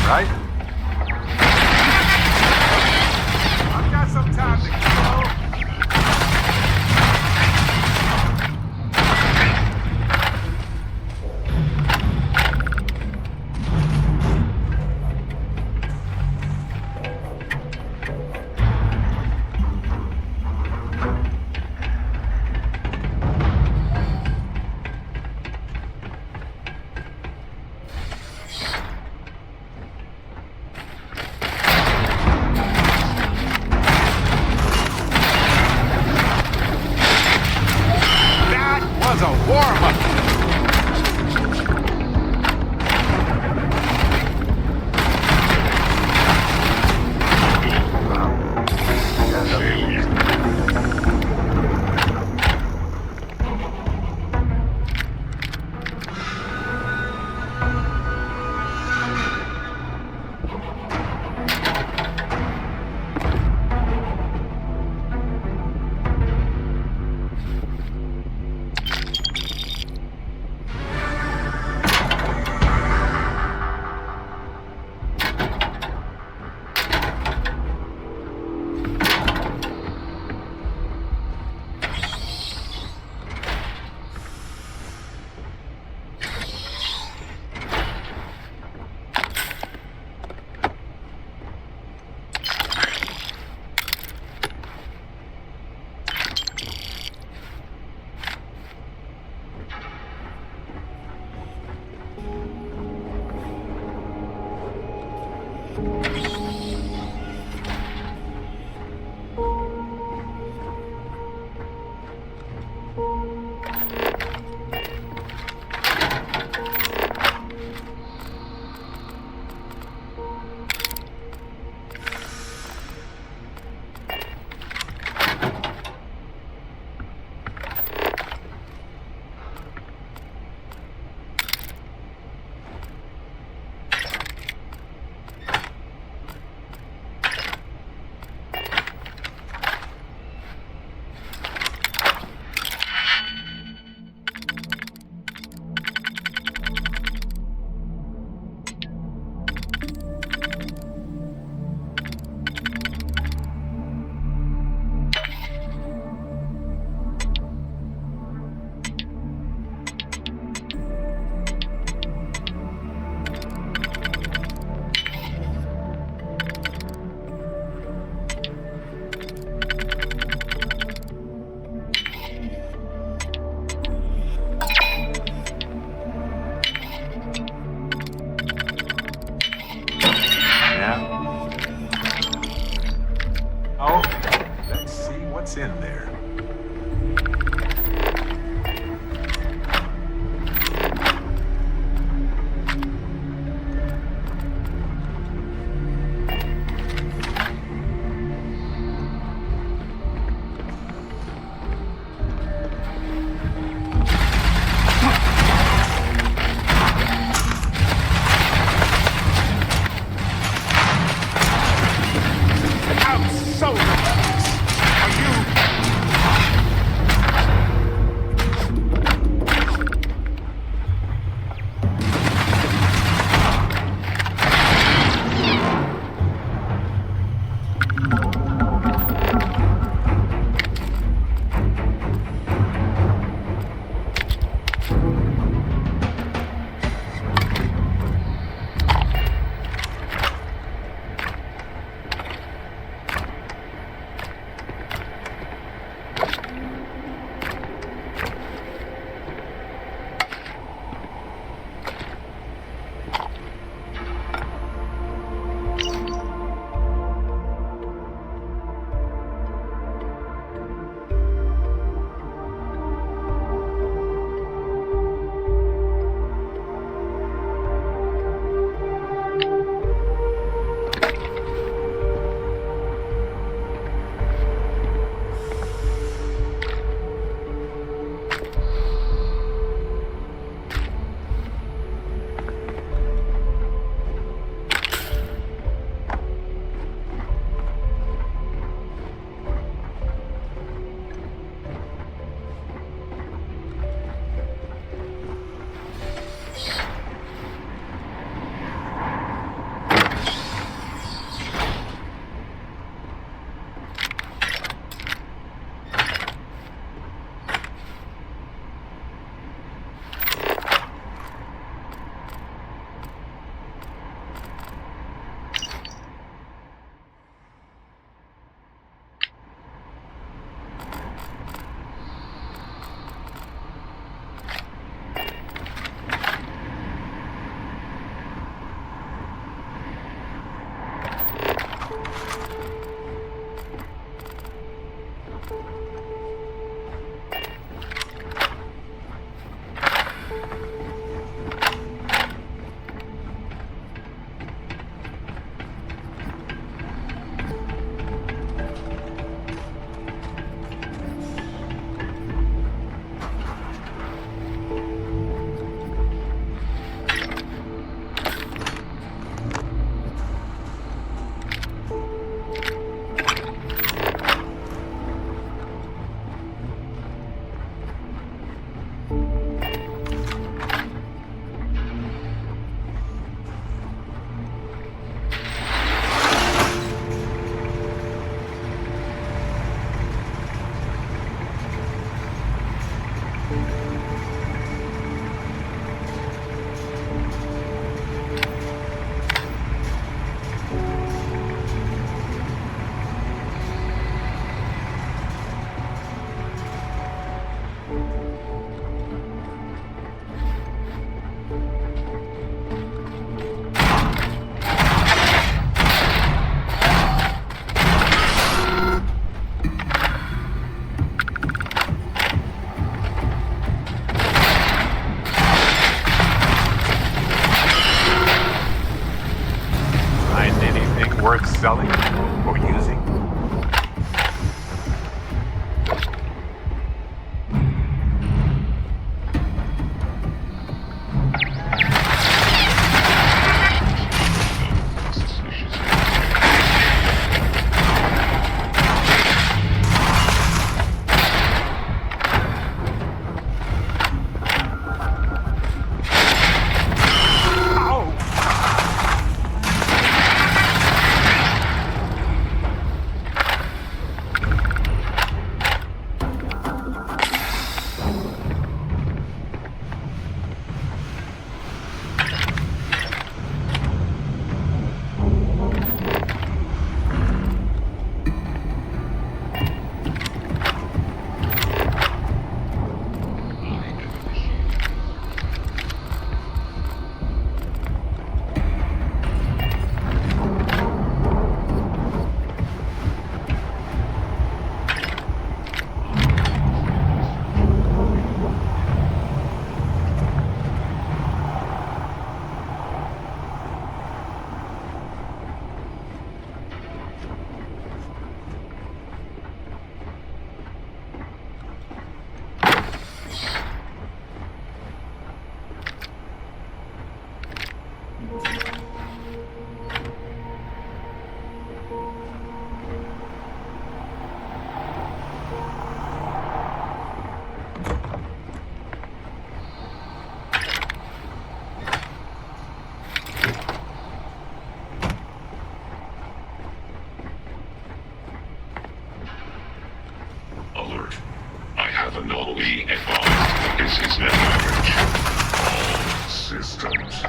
right? I've got some time to kill. Being advised, this is leverage. All systems.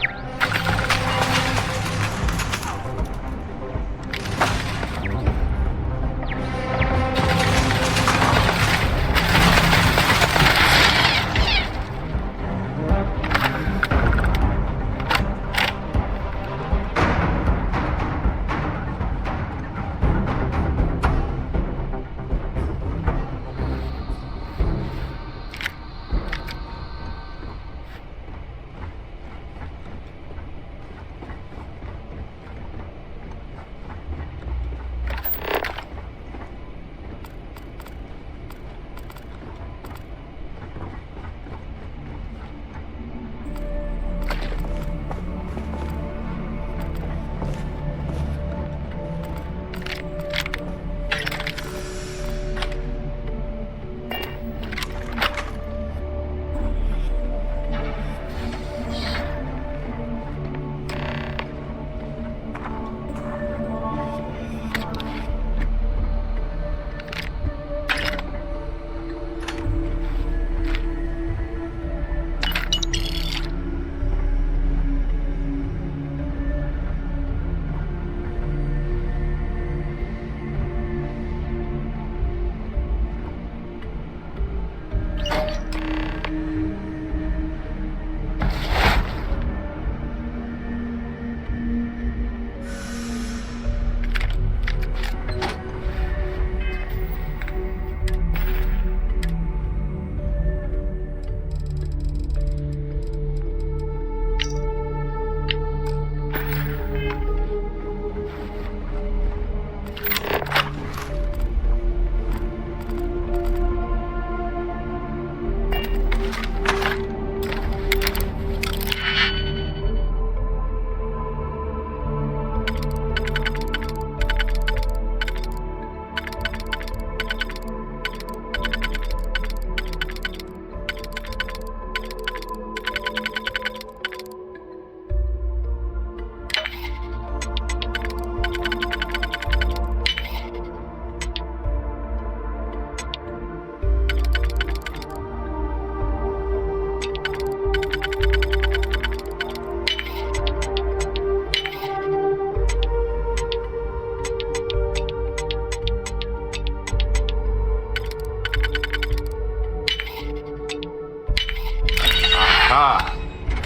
Ah,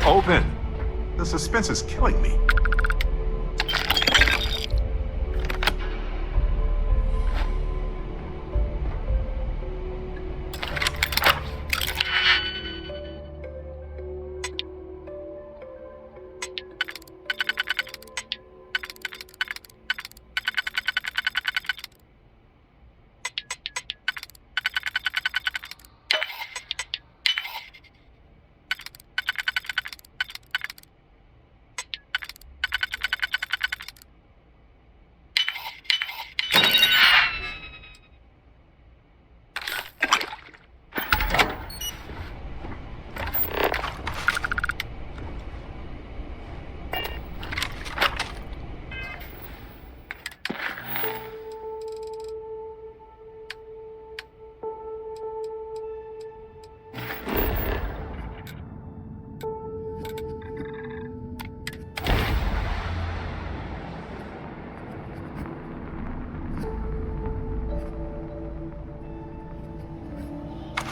open. The suspense is killing me.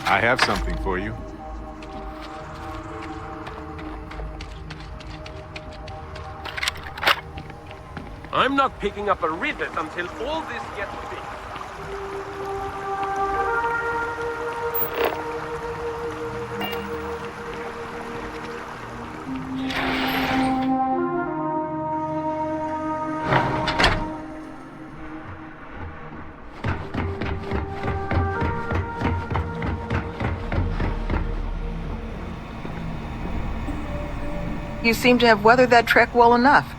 I have something for you. I'm not picking up a rivet until all this gets fixed. You seem to have weathered that trek well enough.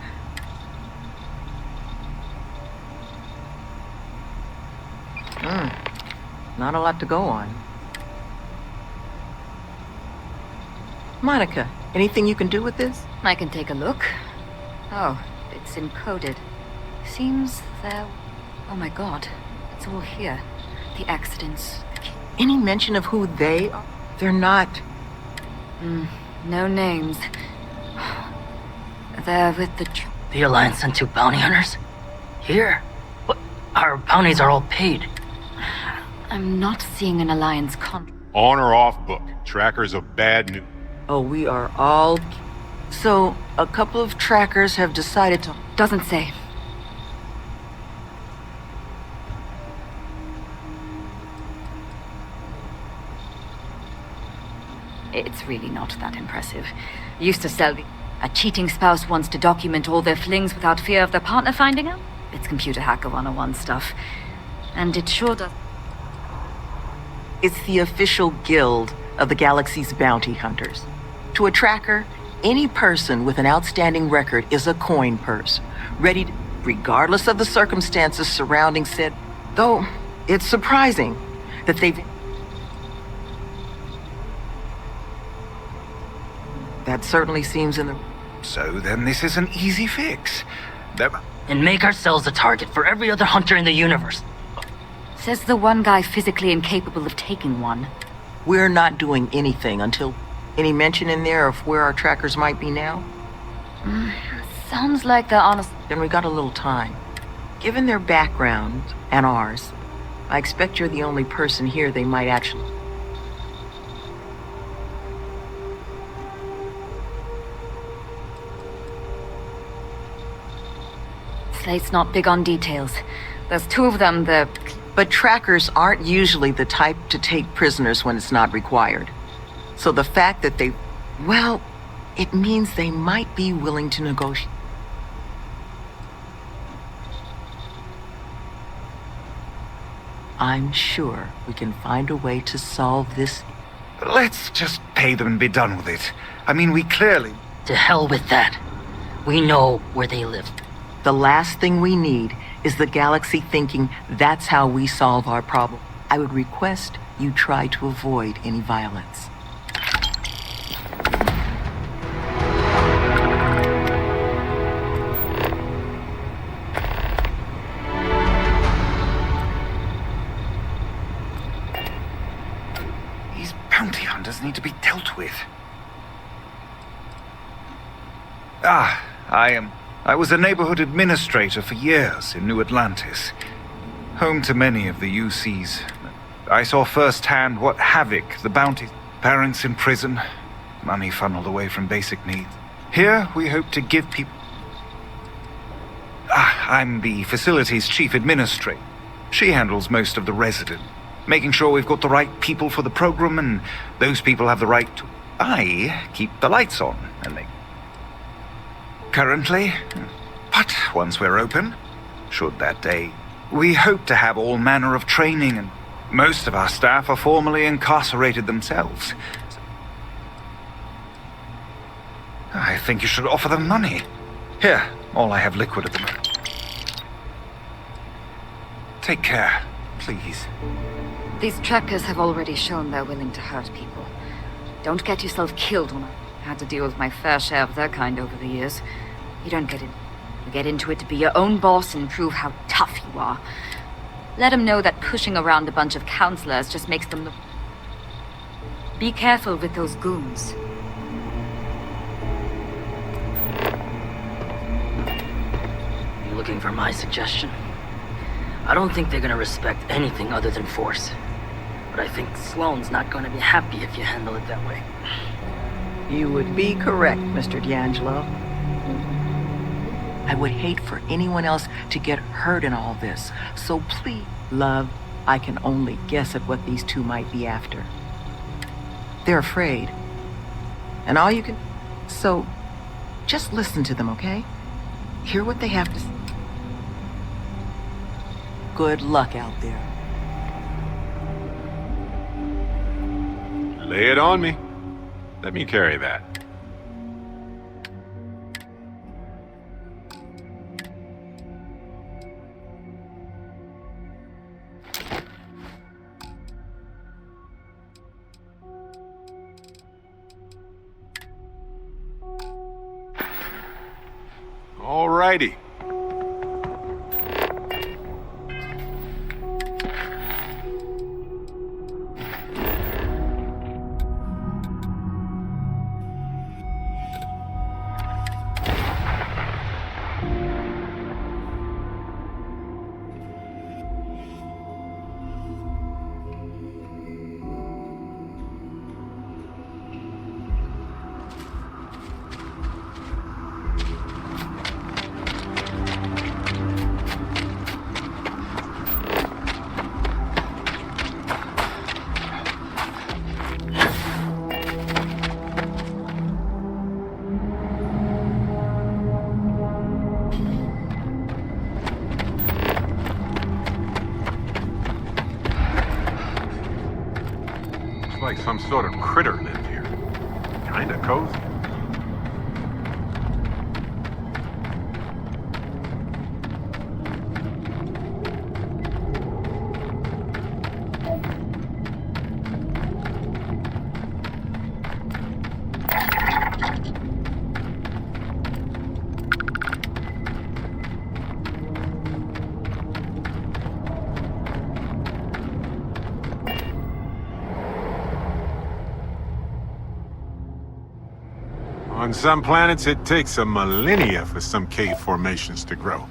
Not a lot to go on. Monica, anything you can do with this? I can take a look. Oh, it's encoded. Seems there... Oh my god, it's all here. The accidents. Any mention of who they are? They're not. No names. They're with the... The Alliance sent 2 bounty hunters? Here? What? Our bounties are all paid. I'm not seeing an Alliance contract. On or off book. Trackers of bad news. Oh, we are all... So, a couple of trackers have decided to... Doesn't say. It's really not that impressive. Used to sell a cheating spouse wants to document all their flings without fear of their partner finding out. It's computer hacker 101 stuff. And it sure does. It's the official guild of the galaxy's bounty hunters. To a tracker, any person with an outstanding record is a coin purse, ready to, regardless of the circumstances surrounding said. Though, it's surprising that they've... That certainly seems in the... So then this is an easy fix. And make ourselves a target for every other hunter in the universe. Says the one guy physically incapable of taking one. We're not doing anything until... Any mention in there of where our trackers might be now? Sounds like they're honest. Then we got a little time. Given their background, and ours, I expect you're the only person here they might actually... Slate's not big on details. There's 2 of them, But trackers aren't usually the type to take prisoners when it's not required. So the fact that they... Well, it means they might be willing to negotiate. I'm sure we can find a way to solve this. Let's just pay them and be done with it. I mean, we clearly... To hell with that. We know where they live. The last thing we need is the galaxy thinking that's how we solve our problem. I would request you try to avoid any violence. These bounty hunters need to be dealt with. I was a neighborhood administrator for years in New Atlantis, home to many of the UCs. I saw firsthand what havoc the bounty... Parents in prison, money funneled away from basic needs. Here, we hope to give people... I'm the facility's chief administrator. She handles most of the residents, making sure we've got the right people for the program, and those people have the right to... I keep the lights on, and they... Currently, but once we're open, should that day, we hope to have all manner of training, and most of our staff are formally incarcerated themselves. I think you should offer them money. Here, all I have liquid at the moment. Take care, please. These trackers have already shown they're willing to hurt people. Don't get yourself killed when I had to deal with my fair share of their kind over the years. You don't get in. You get into it to be your own boss and prove how tough you are. Let them know that pushing around a bunch of counselors just makes them look... Be careful with those goons. You looking for my suggestion? I don't think they're gonna respect anything other than force. But I think Sloane's not gonna be happy if you handle it that way. You would be correct, Mr. D'Angelo. I would hate for anyone else to get hurt in all this. So please, love, I can only guess at what these 2 might be after. They're afraid. And all you can... So, just listen to them, okay? Hear what they have to say. Good luck out there. Lay it on me. Let me carry that. All righty. some sort of critter lived here. Kinda cozy. On some planets, it takes a millennia for some cave formations to grow.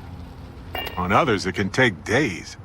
On others, it can take days.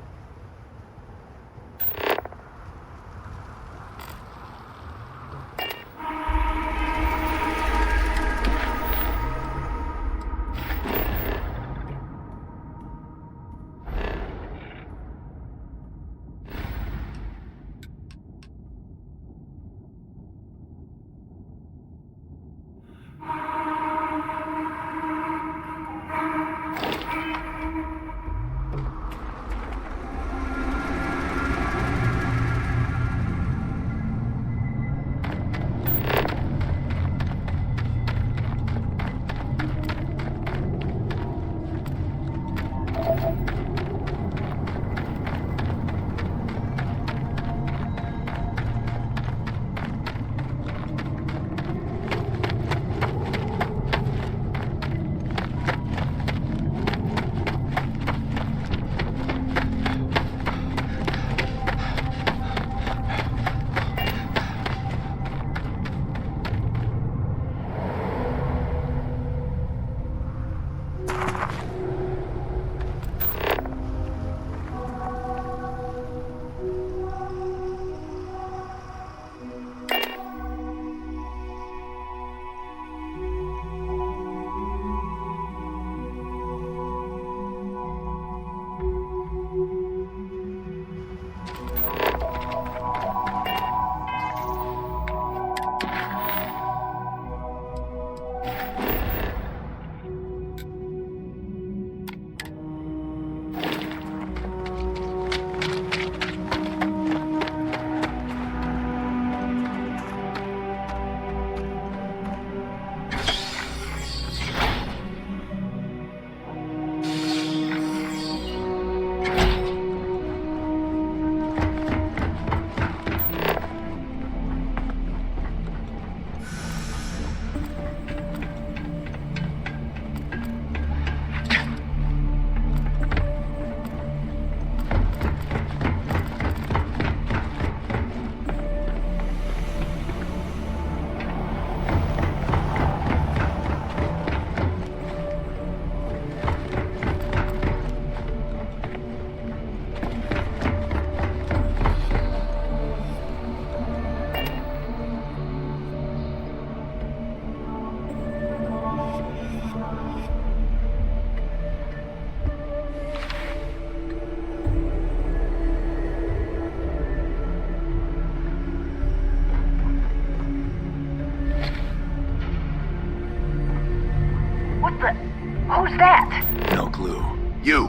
Who's that? No clue. You!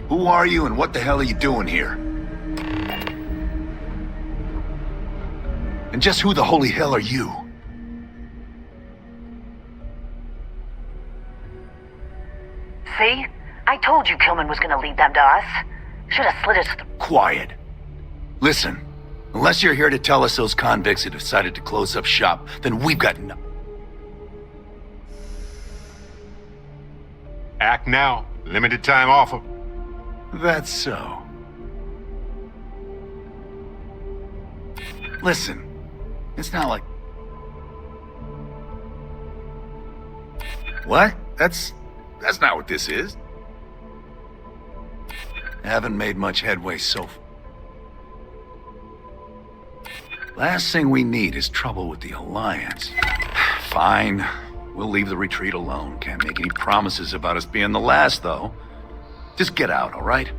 Who are you and what the hell are you doing here? And just who the holy hell are you? See? I told you Kilman was gonna lead them to us. Should have slit his... Quiet. Listen, unless you're here to tell us those convicts have decided to close up shop, then we've got no... Act now. Limited time offer. That's so. Listen, it's not like... What? That's not what this is. Haven't made much headway so far. Last thing we need is trouble with the Alliance. Fine. We'll leave the retreat alone. Can't make any promises about us being the last, though. Just get out, all right?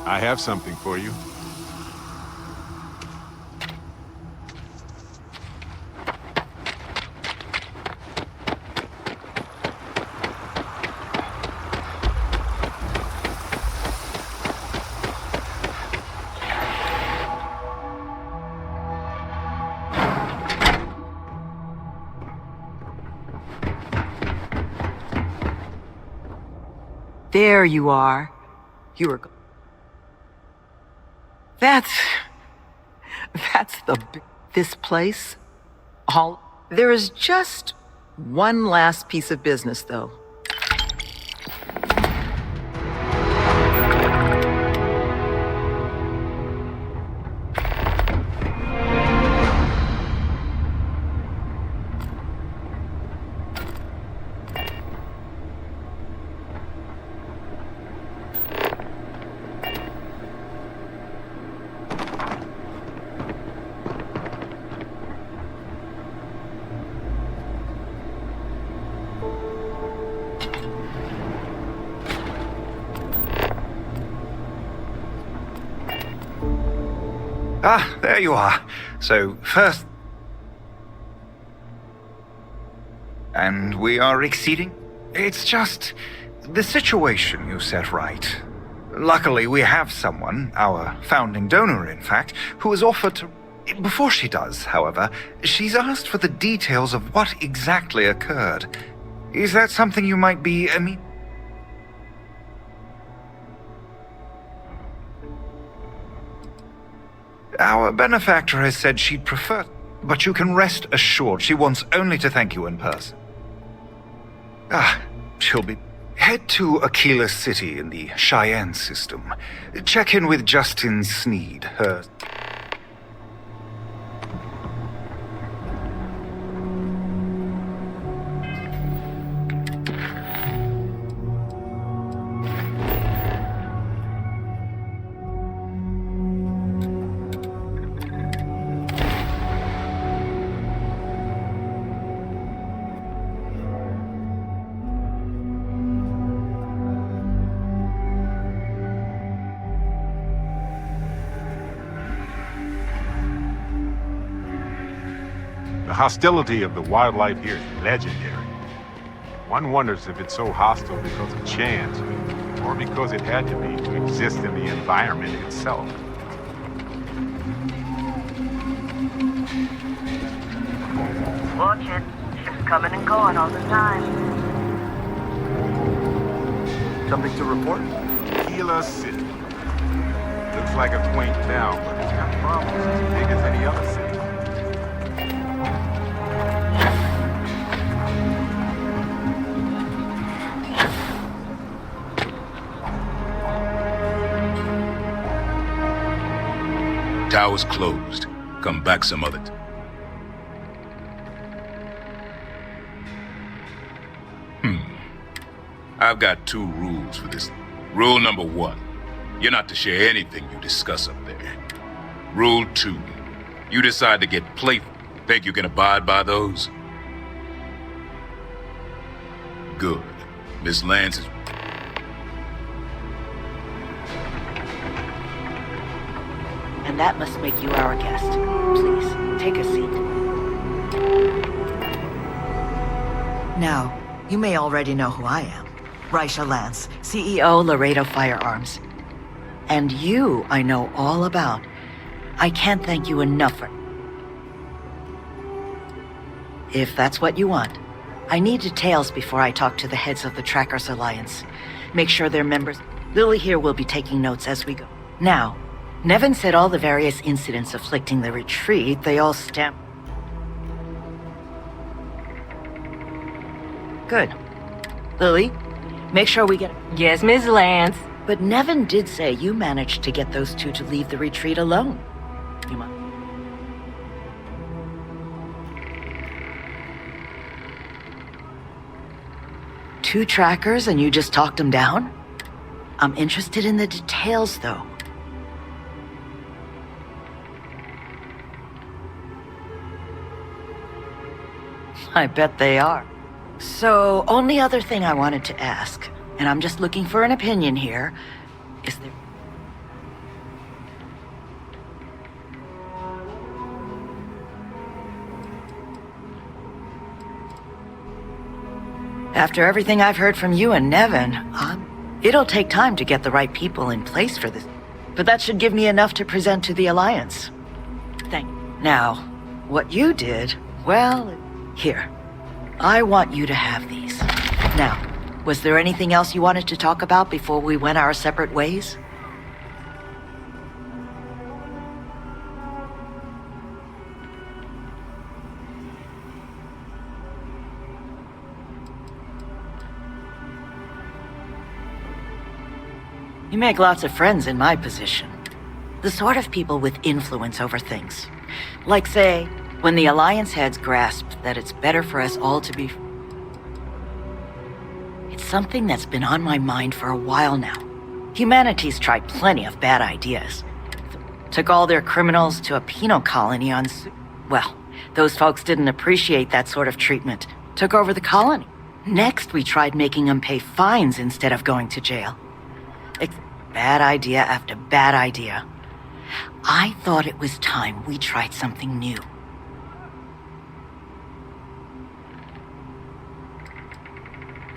I have something for you. There you are. You were... That's this place. There is just one last piece of business, though. Ah, there you are. So, first... And we are exceeding? It's just... the situation you set right. Luckily, we have someone, our founding donor, in fact, who has offered to... Before she does, however, she's asked for the details of what exactly occurred. Is that something you might be... Our benefactor has said she'd prefer... But you can rest assured she wants only to thank you in person. She'll be... Head to Aquila City in the Cheyenne system. Check in with Justin Sneed, her... The hostility of the wildlife here is legendary. One wonders if it's so hostile because of chance, or because it had to be to exist in the environment itself. Watch it. Ships coming and going all the time. Something to report? Aquila City. Looks like a quaint town, but it's got problems as big as any other city. Tower's closed. Come back some other time. I've got 2 rules for this. Rule number 1, you're not to share anything you discuss up there. Rule 2, you decide to get playful. Think you can abide by those? Good. Miss Lance is... And that must make you our guest. Please, take a seat. Now, you may already know who I am. Raisha Lance, CEO, Laredo Firearms. And you, I know all about. I can't thank you enough for... If that's what you want. I need details before I talk to the heads of the Trackers Alliance. Make sure they're members. Lily here will be taking notes as we go. Now, Nevin said all the various incidents afflicting the retreat, they all stem... Good. Lily, make sure we get... Yes, Ms. Lance. But Nevin did say you managed to get those 2 to leave the retreat alone. You might... 2 trackers and you just talked them down? I'm interested in the details, though. I bet they are. So, only other thing I wanted to ask, and I'm just looking for an opinion here, is there... After everything I've heard from you and Nevin, it'll take time to get the right people in place for this. But that should give me enough to present to the Alliance. Thank you. Now, what you did, well, here. I want you to have these. Now, was there anything else you wanted to talk about before we went our separate ways? You make lots of friends in my position. The sort of people with influence over things. Like, say, when the Alliance heads grasped that it's better for us all to be... It's something that's been on my mind for a while now. Humanity's tried plenty of bad ideas. Took all their criminals to a penal colony on... Well, those folks didn't appreciate that sort of treatment. Took over the colony. Next, we tried making them pay fines instead of going to jail. Bad idea after bad idea. I thought it was time we tried something new.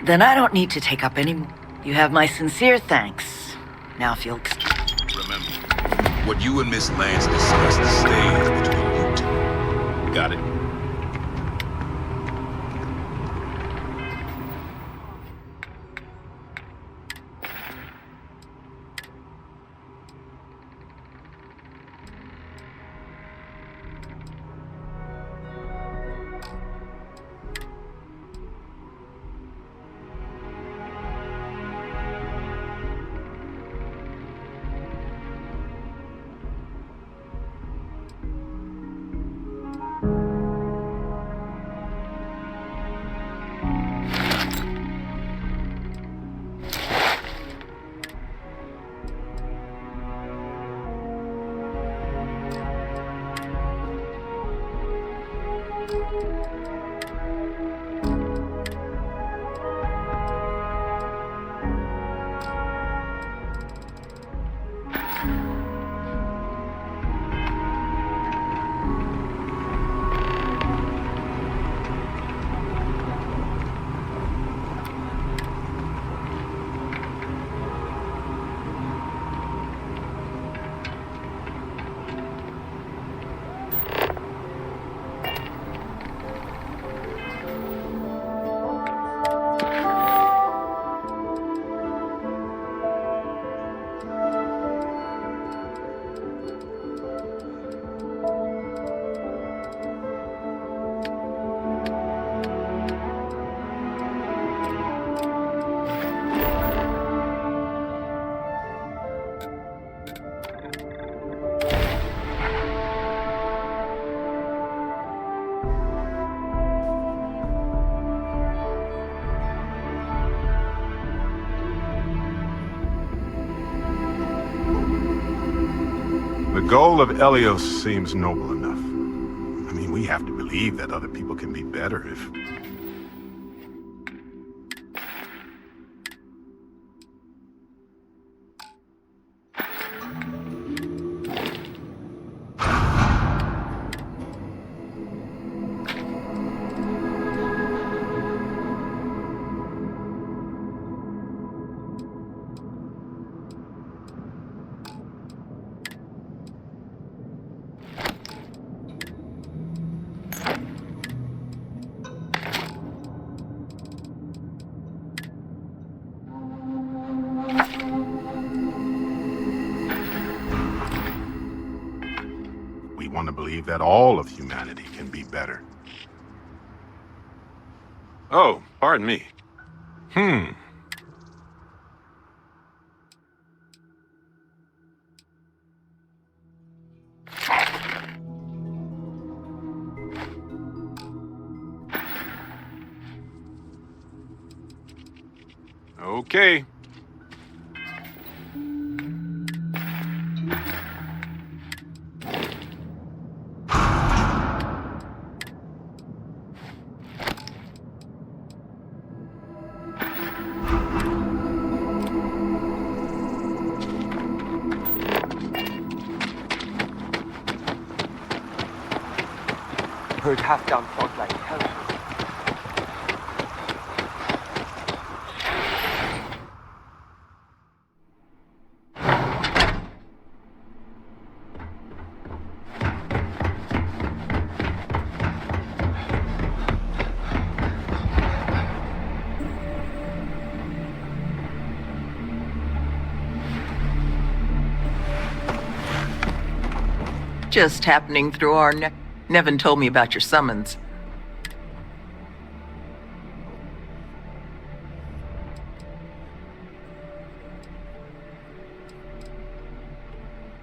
Then I don't need to take up any more. You have my sincere thanks. Now if you'll excuse... Remember, what you and Miss Lance discussed stays between you two. Got it? The goal of Elios seems noble enough. I mean, we have to believe that other people can be better if... want to believe that all of humanity can be better. Oh, pardon me. Okay. Heard half down fog like hell. Just happening through our Nevin told me about your summons.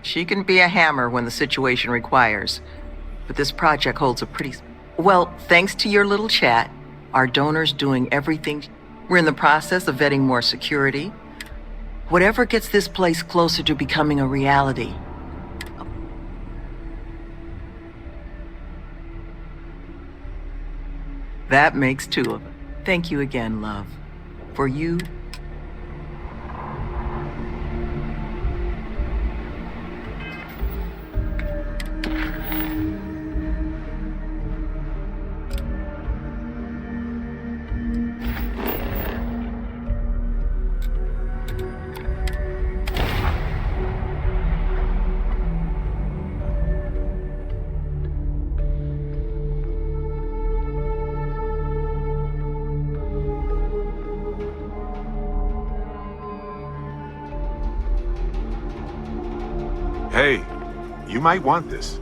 She can be a hammer when the situation requires. But this project holds a pretty... Well, thanks to your little chat, our donor's doing everything. We're in the process of vetting more security. Whatever gets this place closer to becoming a reality. That makes 2 of us. Thank you again, love. For you... Hey, you might want this.